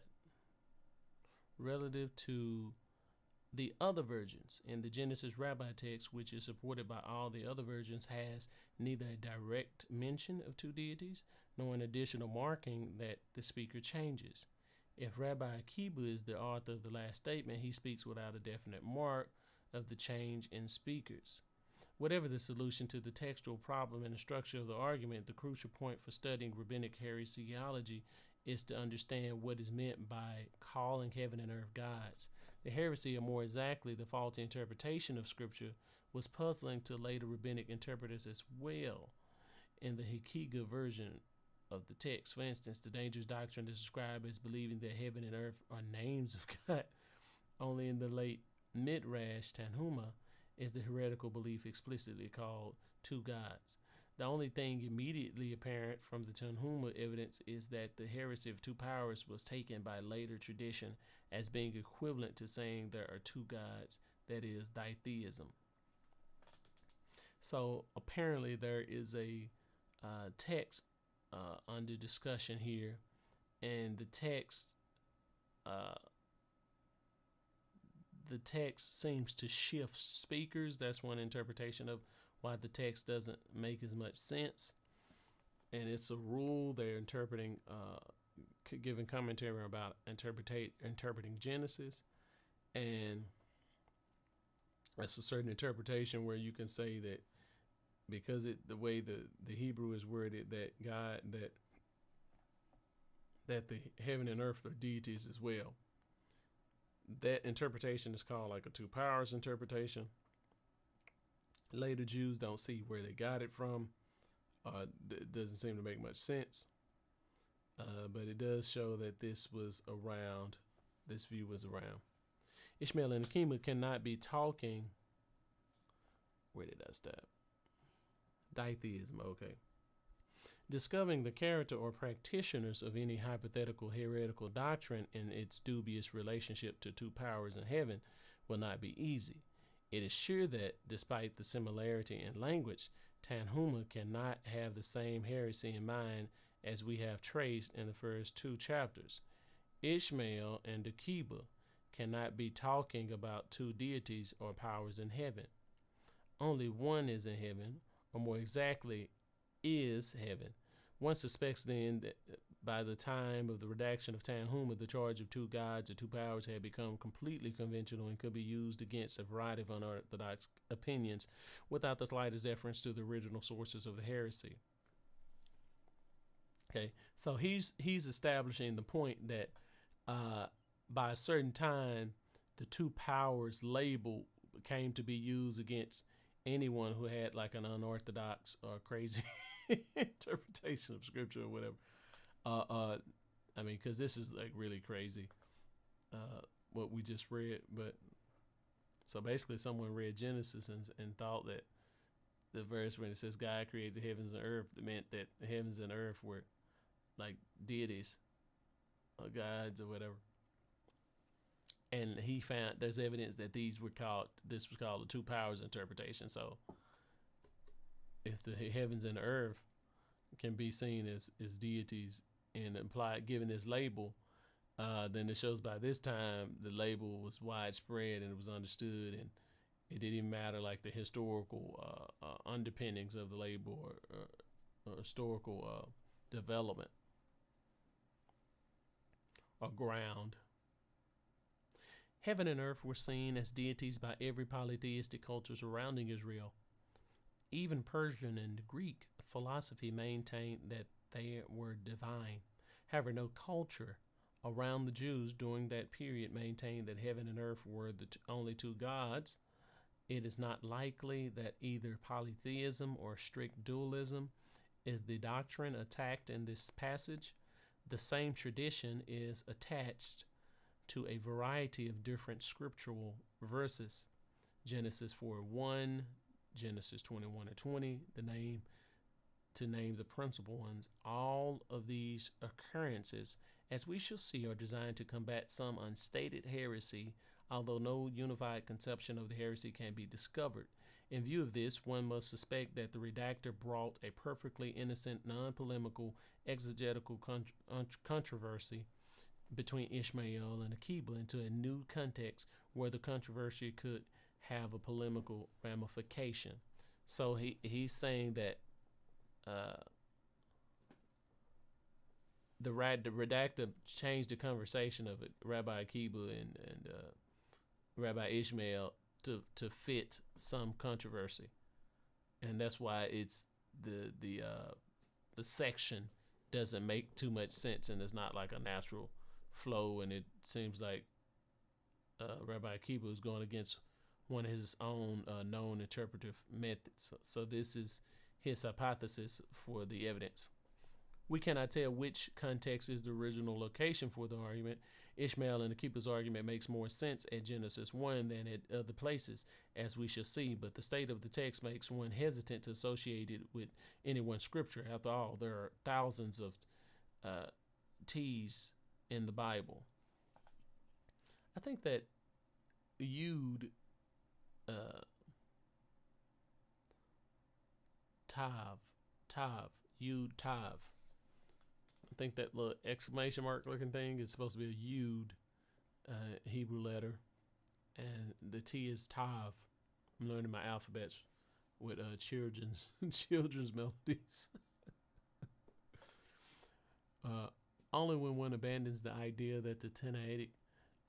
Relative to the other versions. In the Genesis Rabbi text, which is supported by all the other versions, has neither a direct mention of two deities nor an additional marking that the speaker changes. If Rabbi Akiba is the author of the last statement, he speaks without a definite mark of the change in speakers. Whatever the solution to the textual problem and the structure of the argument, the crucial point for studying rabbinic heresiology is to understand what is meant by calling heaven and earth gods. The heresy, or more exactly, the faulty interpretation of Scripture, was puzzling to later rabbinic interpreters as well. In the Hikiga version of the text, for instance, the dangerous doctrine is described as believing that heaven and earth are names of God. Only in the late Midrash Tanhuma is the heretical belief explicitly called two gods. The only thing immediately apparent from the Tanhuma evidence is that the heresy of two powers was taken by later tradition as being equivalent to saying there are two gods, that is, ditheism. So apparently there is a text under discussion here, and the text seems to shift speakers. That's one interpretation of why the text doesn't make as much sense. And it's a rule they're interpreting, giving commentary about interpreting Genesis. And that's a certain interpretation where you can say that because the way the Hebrew is worded, that God, that the heaven and earth are deities as well. That interpretation is called like a two powers interpretation. Later Jews don't see where they got it from. It doesn't seem to make much sense. But it does show that this view was around. Ishmael and Akima cannot be talking. Where did I stop? Ditheism, okay. Discovering the character or practitioners of any hypothetical heretical doctrine in its dubious relationship to two powers in heaven will not be easy. It is sure that, despite the similarity in language, Tanhuma cannot have the same heresy in mind as we have traced in the first two chapters. Ishmael and Akiba cannot be talking about two deities or powers in heaven. Only one is in heaven, or more exactly, is heaven. One suspects then that by the time of the redaction of Tanhuma, the charge of two gods or two powers had become completely conventional and could be used against a variety of unorthodox opinions without the slightest deference to the original sources of the heresy. Okay, so he's establishing the point that by a certain time, the two powers label came to be used against anyone who had like an unorthodox or crazy interpretation of Scripture or whatever. I mean, because this is like really crazy, what we just read. But so basically, someone read Genesis and thought that the verse when it says God created the heavens and earth meant that the heavens and earth were like deities or gods or whatever. And he found there's evidence that this was called the two powers interpretation. So if the heavens and the earth can be seen as deities and implied, given this label, then it shows by this time the label was widespread and it was understood, and it didn't even matter like the historical underpinnings of the label or historical development or ground. Heaven and earth were seen as deities by every polytheistic culture surrounding Israel. Even Persian and Greek philosophy maintained that they were divine. However, no culture around the Jews during that period maintained that heaven and earth were the only two gods. It is not likely that either polytheism or strict dualism is the doctrine attacked in this passage. The same tradition is attached to a variety of different scriptural verses. Genesis 4:1, Genesis 21:20, to name the principal ones. All of these occurrences, as we shall see, are designed to combat some unstated heresy, although no unified conception of the heresy can be discovered. In view of this, one must suspect that the redactor brought a perfectly innocent, non-polemical, exegetical controversy between Ishmael and Akiba into a new context where the controversy could have a polemical ramification. So he's saying that the redactor changed the conversation of it, Rabbi Akiba and Rabbi Ishmael to fit some controversy, and that's why it's the section doesn't make too much sense, and it's not like a natural flow, and it seems like Rabbi Akiba is going against one of his own known interpretive methods. So this is his hypothesis for the evidence. We cannot tell which context is the original location for the argument. Ishmael and Akiba's argument makes more sense at Genesis 1 than at other places, as we shall see, but the state of the text makes one hesitant to associate it with any one scripture. After all, there are thousands of T's in the Bible. I think that Yud Yud Tav. I think that little exclamation mark looking thing is supposed to be a Yud Hebrew letter, and the T is Tav. I'm learning my alphabets with children's melodies. Only when one abandons the idea that the Tannaitic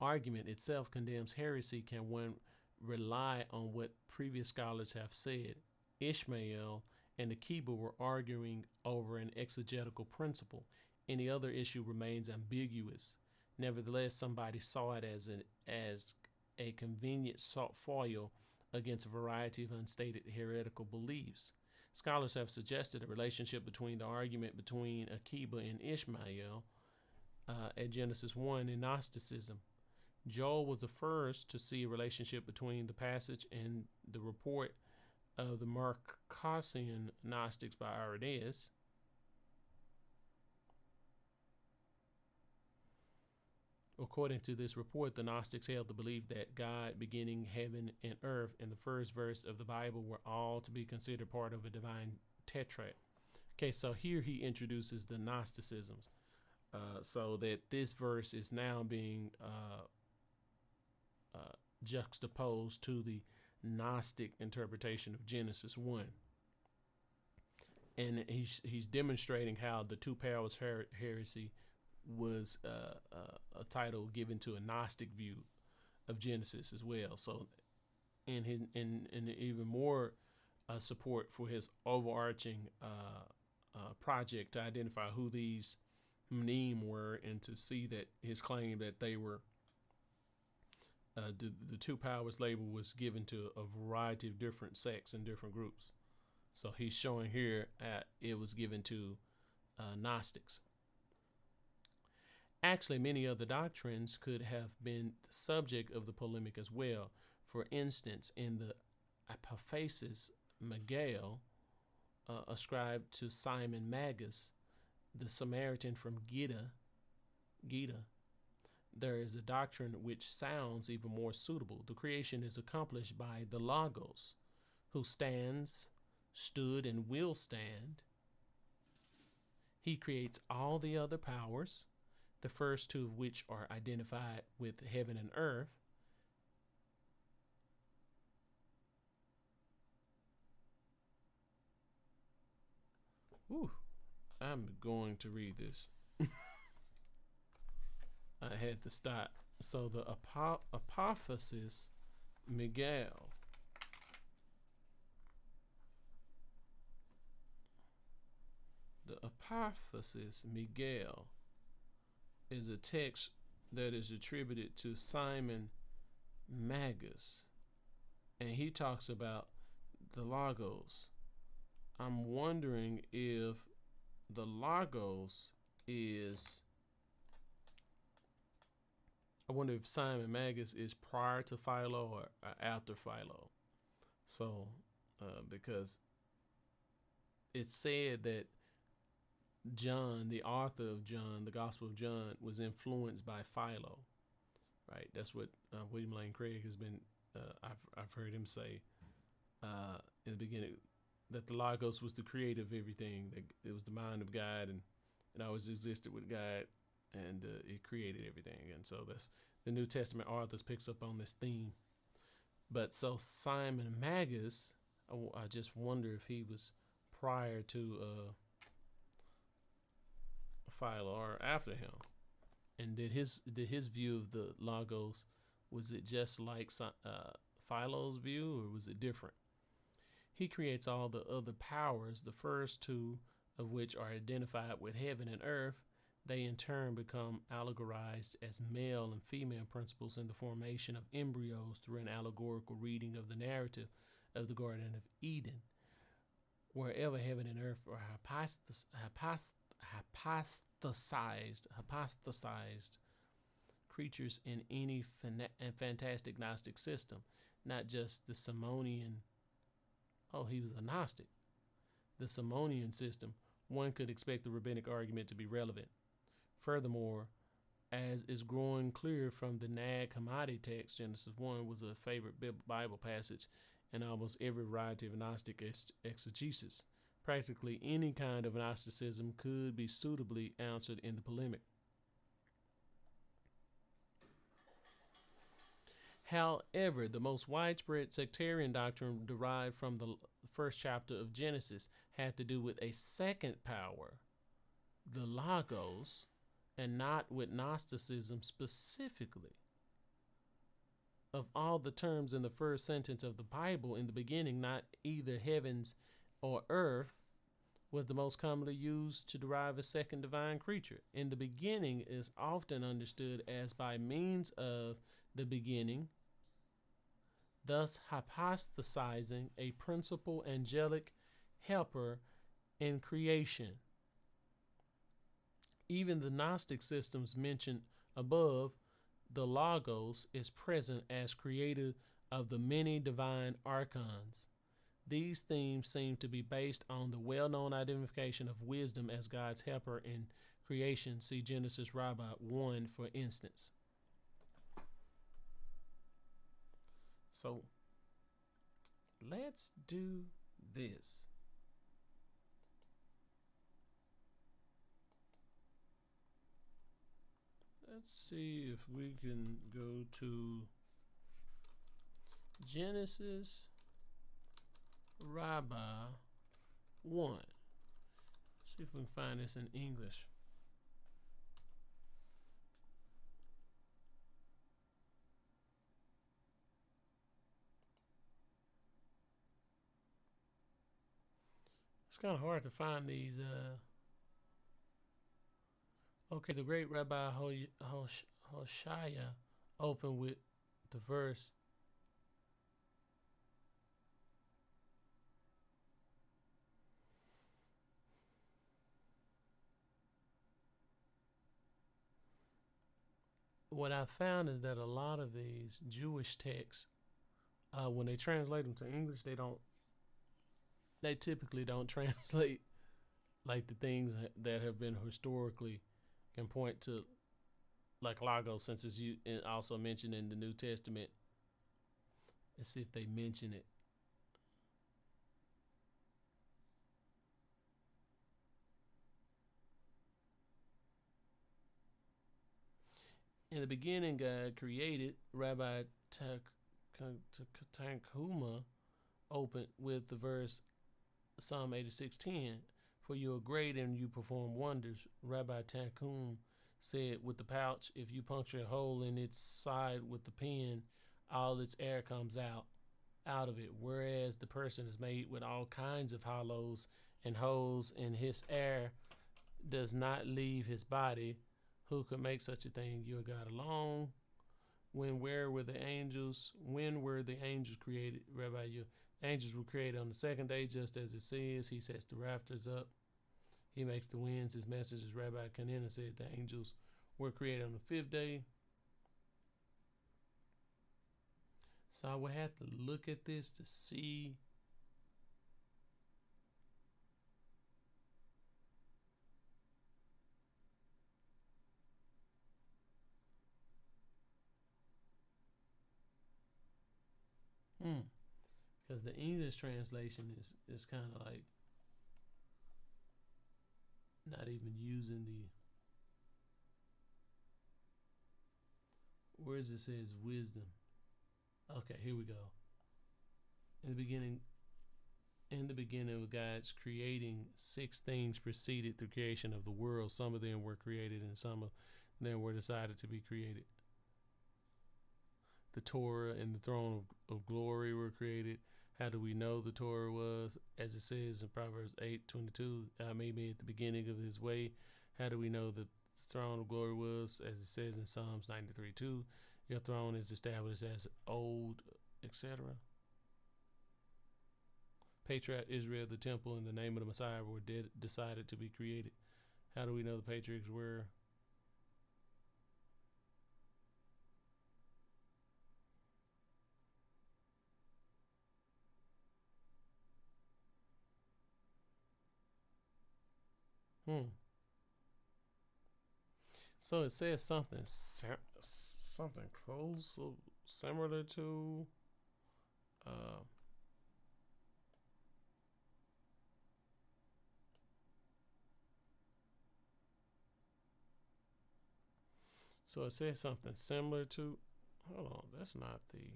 argument itself condemns heresy can one rely on what previous scholars have said. Ishmael and Akiba were arguing over an exegetical principle. Any other issue remains ambiguous. Nevertheless, somebody saw it as a convenient foil against a variety of unstated heretical beliefs. Scholars have suggested a relationship between the argument between Akiba and Ishmael at Genesis 1 and Gnosticism. Joel was the first to see a relationship between the passage and the report of the Marcosian Gnostics by Irenaeus. According to this report, the Gnostics held the belief that God, beginning heaven and earth, in the first verse of the Bible, were all to be considered part of a divine tetrad. Okay, so here he introduces the Gnosticisms, so that this verse is now being juxtaposed to the Gnostic interpretation of Genesis 1. And he's demonstrating how the two powers heresy was a title given to a Gnostic view of Genesis as well. So, in even more support for his overarching project to identify who these Mneem were, and to see that his claim that they were the two powers label was given to a variety of different sects and different groups. So he's showing here it was given to Gnostics. Actually, many other doctrines could have been the subject of the polemic as well. For instance, in the Apophasis Miguel, ascribed to Simon Magus, the Samaritan from Gita, there is a doctrine which sounds even more suitable. The creation is accomplished by the Logos, who stands, stood, and will stand. He creates all the other powers, the first two of which are identified with heaven and earth. Ooh, I'm going to read this. I had to stop. So the Apophasis Miguel. The Apophasis Miguel is a text that is attributed to Simon Magus, and he talks about the Logos. I'm wondering if the Logos is, I wonder if Simon Magus is prior to Philo or after Philo. So, because it's said that John, the author of John, the Gospel of John, was influenced by Philo, right? That's what William Lane Craig has been, I've heard him say in the beginning, that the Logos was the creator of everything. That it was the mind of God, and it always existed with God, and it created everything. And so that's the New Testament authors picks up on this theme. But so Simon Magus, I just wonder if he was prior to Philo or after him, and did his view of the Logos, was it just like Philo's view, or was it different? He creates all the other powers, the first two of which are identified with heaven and earth. They in turn become allegorized as male and female principles in the formation of embryos through an allegorical reading of the narrative of the Garden of Eden. Wherever heaven and earth are hypothesized creatures in any fantastic Gnostic system, not just the Simonian. Oh, he was a Gnostic. The Simonian system, one could expect the rabbinic argument to be relevant. Furthermore, as is growing clear from the Nag Hammadi text, Genesis 1 was a favorite Bible passage in almost every variety of Gnostic exegesis. Practically any kind of Gnosticism could be suitably answered in the polemic. However, the most widespread sectarian doctrine derived from the first chapter of Genesis had to do with a second power, the Logos, and not with Gnosticism specifically. Of all the terms in the first sentence of the Bible, in the beginning, not either heavens or earth was the most commonly used to derive a second divine creature. In the beginning is often understood as by means of the beginning, thus hypothesizing a principal angelic helper in creation. Even the Gnostic systems mentioned above, the Logos is present as creator of the many divine archons. These themes seem to be based on the well-known identification of wisdom as God's helper in creation. See Genesis Rabbi 1, for instance. So let's do this. Let's see if we can go to Genesis Rabbi 1. See if we can find this in English. It's kind of hard to find these. Okay, the great Rabbi Hoshaya opened with the verse. What I found is that a lot of these Jewish texts, when they translate them to English, they typically don't translate like the things that have been historically can point to, like Logos, since it's also mentioned in the New Testament. Let's see if they mention it. In the beginning, God created. Rabbi Tanhuma opened with the verse Psalm 86:10. For you are great and you perform wonders. Rabbi Tanhum said, with the pouch, if you puncture a hole in its side with the pen, all its air comes out of it. Whereas the person is made with all kinds of hollows and holes, and his air does not leave his body. Who could make such a thing? You are God alone. Where were the angels? When were the angels created? Rabbi, your angels were created on the second day, just as it says. He sets the rafters up. He makes the winds his messengers. Rabbi Kanina said the angels were created on the fifth day. So I would have to look at this to see. because the English translation is kind of like not even using the words. It says wisdom. Okay, here we go. In the beginning of God's creating, 6 things proceeded through creation of the world. Some of them were created and some of them were decided to be created. The Torah and the throne of glory were created. How do we know the Torah was? As it says in Proverbs 8:22, God made me at the beginning of his way. How do we know that the throne of glory was? As it says in Psalms 93:2, your throne is established as old, etc. Patriarch Israel, the temple, and the name of the Messiah were decided to be created. How do we know the patriarchs were? So it says something close, similar to so it says something similar to, hold on, that's not the,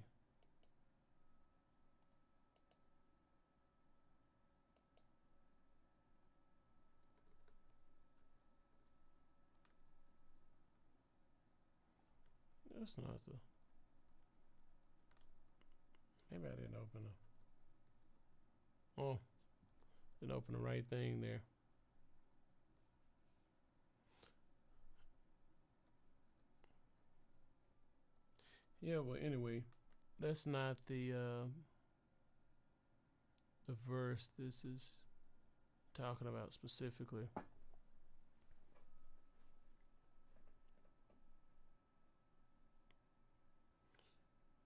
that's not the, maybe I didn't open didn't open the right thing there. Yeah, well, anyway, that's not the verse this is talking about specifically.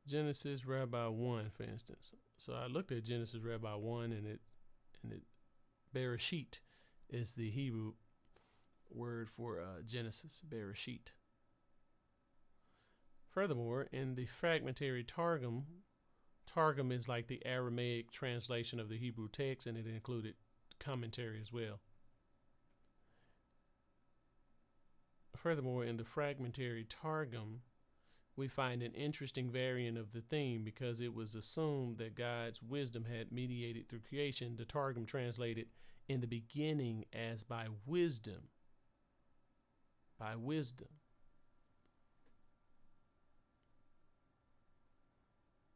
Genesis Rabbi 1, for instance. So I looked at Genesis Rabbi 1, and it Bereshit is the Hebrew word for Genesis, Bereshit. Furthermore, in the fragmentary Targum is like the Aramaic translation of the Hebrew text, and it included commentary as well. Furthermore, in the fragmentary Targum, we find an interesting variant of the theme because it was assumed that God's wisdom had mediated through creation. The Targum translated in the beginning as by wisdom. By wisdom.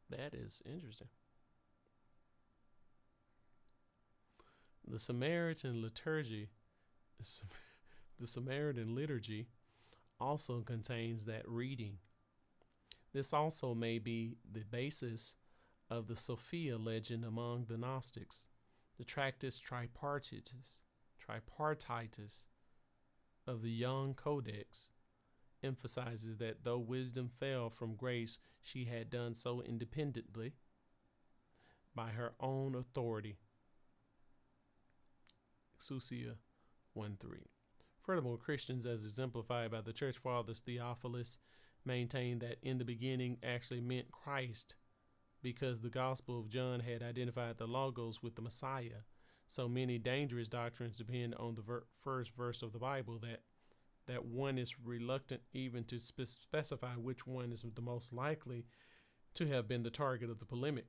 That is interesting. The Samaritan liturgy also contains that reading. This also may be the basis of the Sophia legend among the Gnostics. The Tractus Tripartitus of the Young Codex emphasizes that though wisdom fell from grace, she had done so independently by her own authority. Exousia 1:3. Furthermore, Christians, as exemplified by the Church Fathers Theophilus, maintain that in the beginning actually meant Christ, because the Gospel of John had identified the Logos with the Messiah. So many dangerous doctrines depend on the first verse of the Bible that one is reluctant even to specify which one is the most likely to have been the target of the polemic.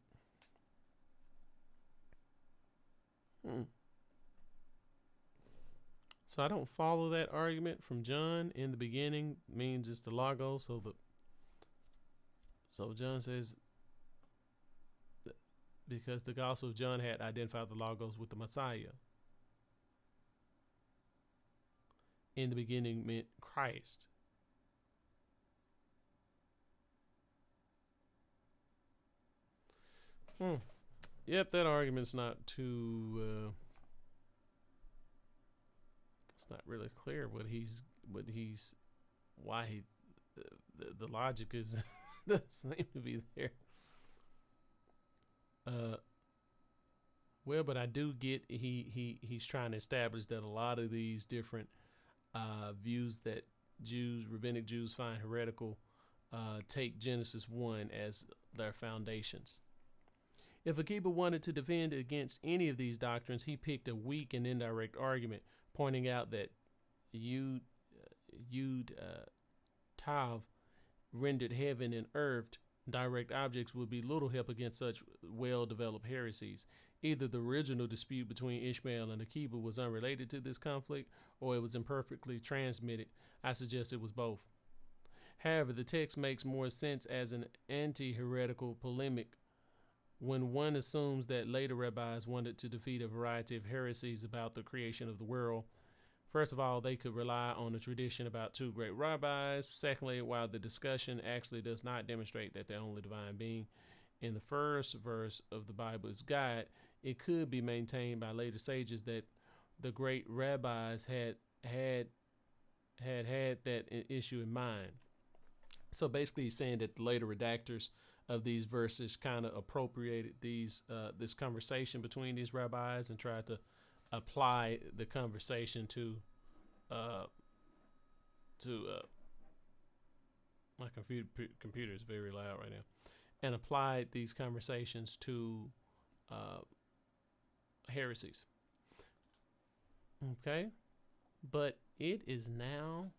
So I don't follow that argument from John. In the beginning means it's the Logos. So John says, because the Gospel of John had identified the Logos with the Messiah. In the beginning meant Christ. Yep, that argument's not too. It's not really clear why the logic is doesn't seem to be there. Well, but I do get he's trying to establish that a lot of these different views that rabbinic Jews find heretical take Genesis 1 as their foundations. If Akiba wanted to defend against any of these doctrines, he picked a weak and indirect argument, pointing out that Yud Tav rendered heaven and earth direct objects would be little help against such well-developed heresies. Either the original dispute between Ishmael and Akiba was unrelated to this conflict, or it was imperfectly transmitted. I suggest it was both. However, the text makes more sense as an anti-heretical polemic when one assumes that later rabbis wanted to defeat a variety of heresies about the creation of the world. First of all, they could rely on the tradition about two great rabbis. Secondly, while the discussion actually does not demonstrate that the only divine being in the first verse of the Bible is God, it could be maintained by later sages that the great rabbis had that issue in mind. So basically, he's saying that the later redactors of these verses kind of appropriated this conversation between these rabbis and tried to apply the conversation to my computer is very loud right now, and applied these conversations to heresies. Okay, but it is now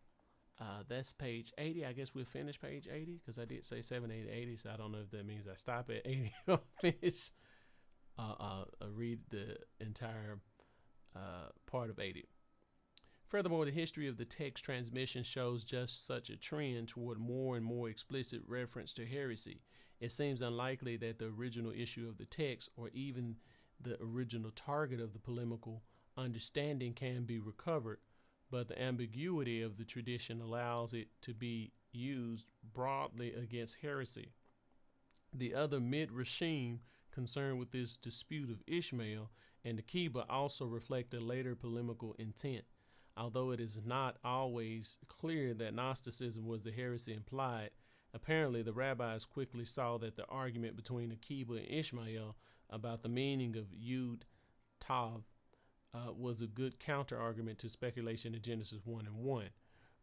that's page 80. I guess we'll finish page 80 because I did say 70 to 80, so I don't know if that means I stop at 80 or finish. Read the entire part of 80. Furthermore, the history of the text transmission shows just such a trend toward more and more explicit reference to heresy. It seems unlikely that the original issue of the text, or even the original target of the polemical understanding, can be recovered, but the ambiguity of the tradition allows it to be used broadly against heresy. The other midrashim concerned with this dispute of Ishmael and Akiba also reflect a later polemical intent. Although it is not always clear that Gnosticism was the heresy implied, apparently the rabbis quickly saw that the argument between Akiba and Ishmael about the meaning of Yud Tav was a good counter-argument to speculation in Genesis 1 and 1,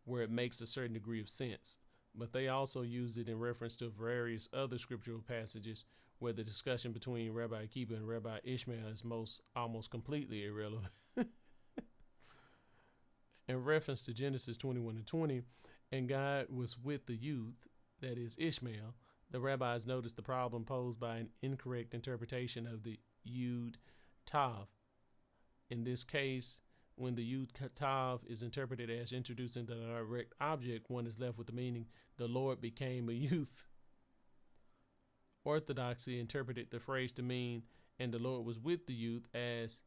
where it makes a certain degree of sense. But they also use it in reference to various other scriptural passages where the discussion between Rabbi Akiba and Rabbi Ishmael is almost completely irrelevant. In reference to Genesis 21 and 20, and God was with the youth, that is Ishmael, the rabbis noticed the problem posed by an incorrect interpretation of the Yud Tav. In this case, when the Yud Tav is interpreted as introducing the direct object, one is left with the meaning, the Lord became a youth. Orthodoxy interpreted the phrase to mean, and the Lord was with the youth, as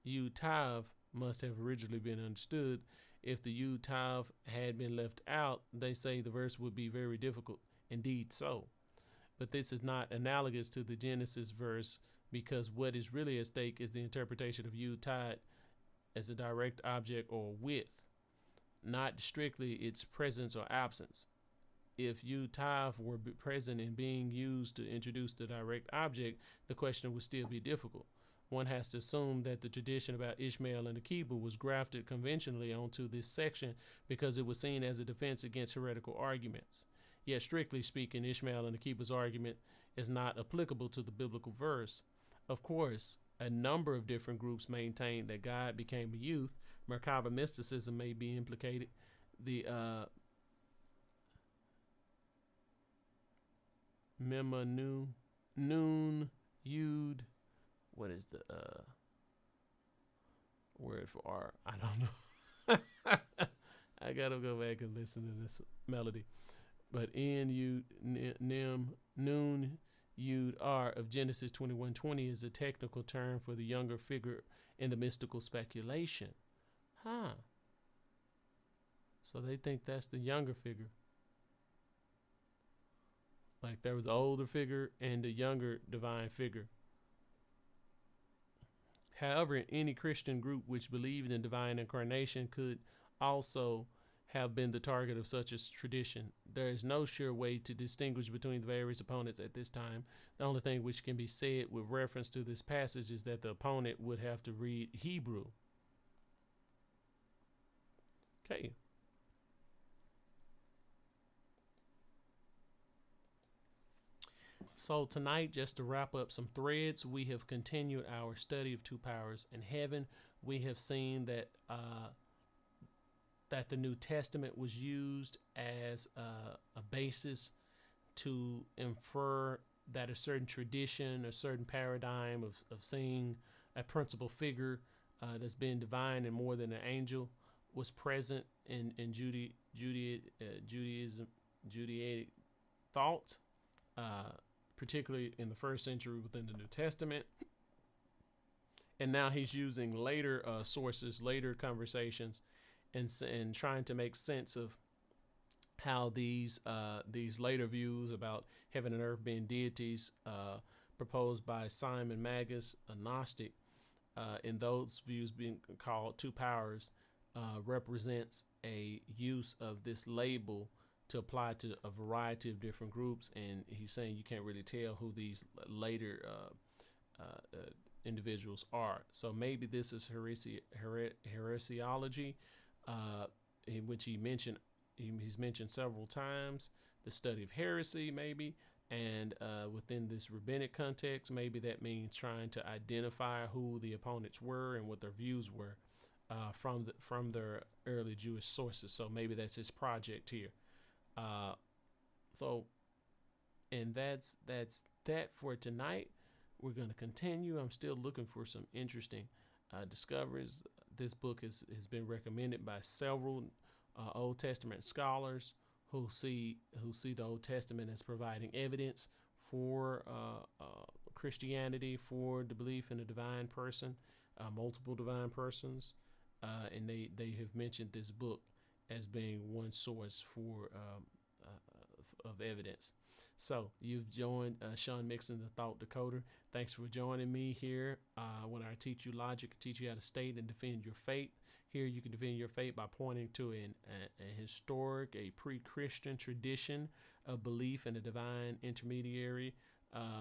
Yud Tav must have originally been understood. If the Yud Tav had been left out, they say the verse would be very difficult. Indeed so. But this is not analogous to the Genesis verse, because what is really at stake is the interpretation of Yud Tav as a direct object or width, not strictly its presence or absence. If Yud Tav were present and being used to introduce the direct object, the question would still be difficult. One has to assume that the tradition about Ishmael and Akiba was grafted conventionally onto this section because it was seen as a defense against heretical arguments. Yet, strictly speaking, Ishmael and Akiba's argument is not applicable to the biblical verse. Of course, a number of different groups maintain that God became a youth. Merkaba mysticism may be implicated. The Mema Noon Yud. What is the word for R? I don't know. I gotta go back and listen to this melody. But N-Yud, Nim, Noon, Yud, R of Genesis 21:20 is a technical term for the younger figure in the mystical speculation. So they think that's the younger figure. Like there was an older figure and a younger divine figure. However, any Christian group which believed in divine incarnation could also have been the target of such a tradition. There is no sure way to distinguish between the various opponents at this time. The only thing which can be said with reference to this passage is that the opponent would have to read Hebrew. Okay. So tonight, just to wrap up some threads, we have continued our study of two powers in heaven. We have seen that that the New Testament was used as a basis to infer that a certain tradition, a certain paradigm of seeing a principal figure that's been divine and more than an angel was present in Judaism, Judaic thought, particularly in the first century within the New Testament. And now he's using later sources, later conversations, and trying to make sense of how these later views about heaven and earth being deities, proposed by Simon Magus, a Gnostic, in those views being called two powers, represents a use of this label to apply to a variety of different groups. And he's saying you can't really tell who these later individuals are. So maybe this is heresiology, in which he's mentioned several times, the study of heresy maybe, and within this rabbinic context, maybe that means trying to identify who the opponents were and what their views were from their early Jewish sources. So maybe that's his project here. And that's that for tonight. We're going to continue. I'm still looking for some interesting discoveries. This book has been recommended by several Old Testament scholars who see the Old Testament as providing evidence for Christianity, for the belief in a divine person, multiple divine persons, and they have mentioned this book as being one source for of evidence. So you've joined Sean Mixon, the Thought Decoder. Thanks for joining me here when I teach you logic, teach you how to state and defend your faith. Here you can defend your faith by pointing to a historic, a pre-Christian tradition of belief in a divine intermediary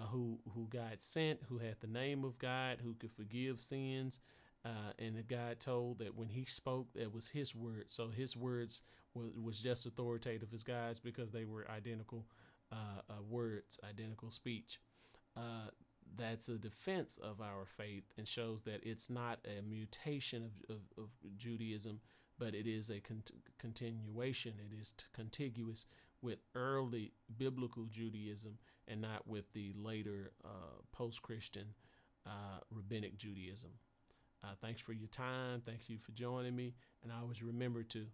who God sent, who had the name of God, who could forgive sins. And the God told that when he spoke, that was his word. So his words was just authoritative as God's because they were identical words, identical speech. That's a defense of our faith and shows that it's not a mutation of Judaism, but it is a continuation. It is contiguous with early biblical Judaism and not with the later post-Christian rabbinic Judaism. Thanks for your time. Thank you for joining me. And always remember to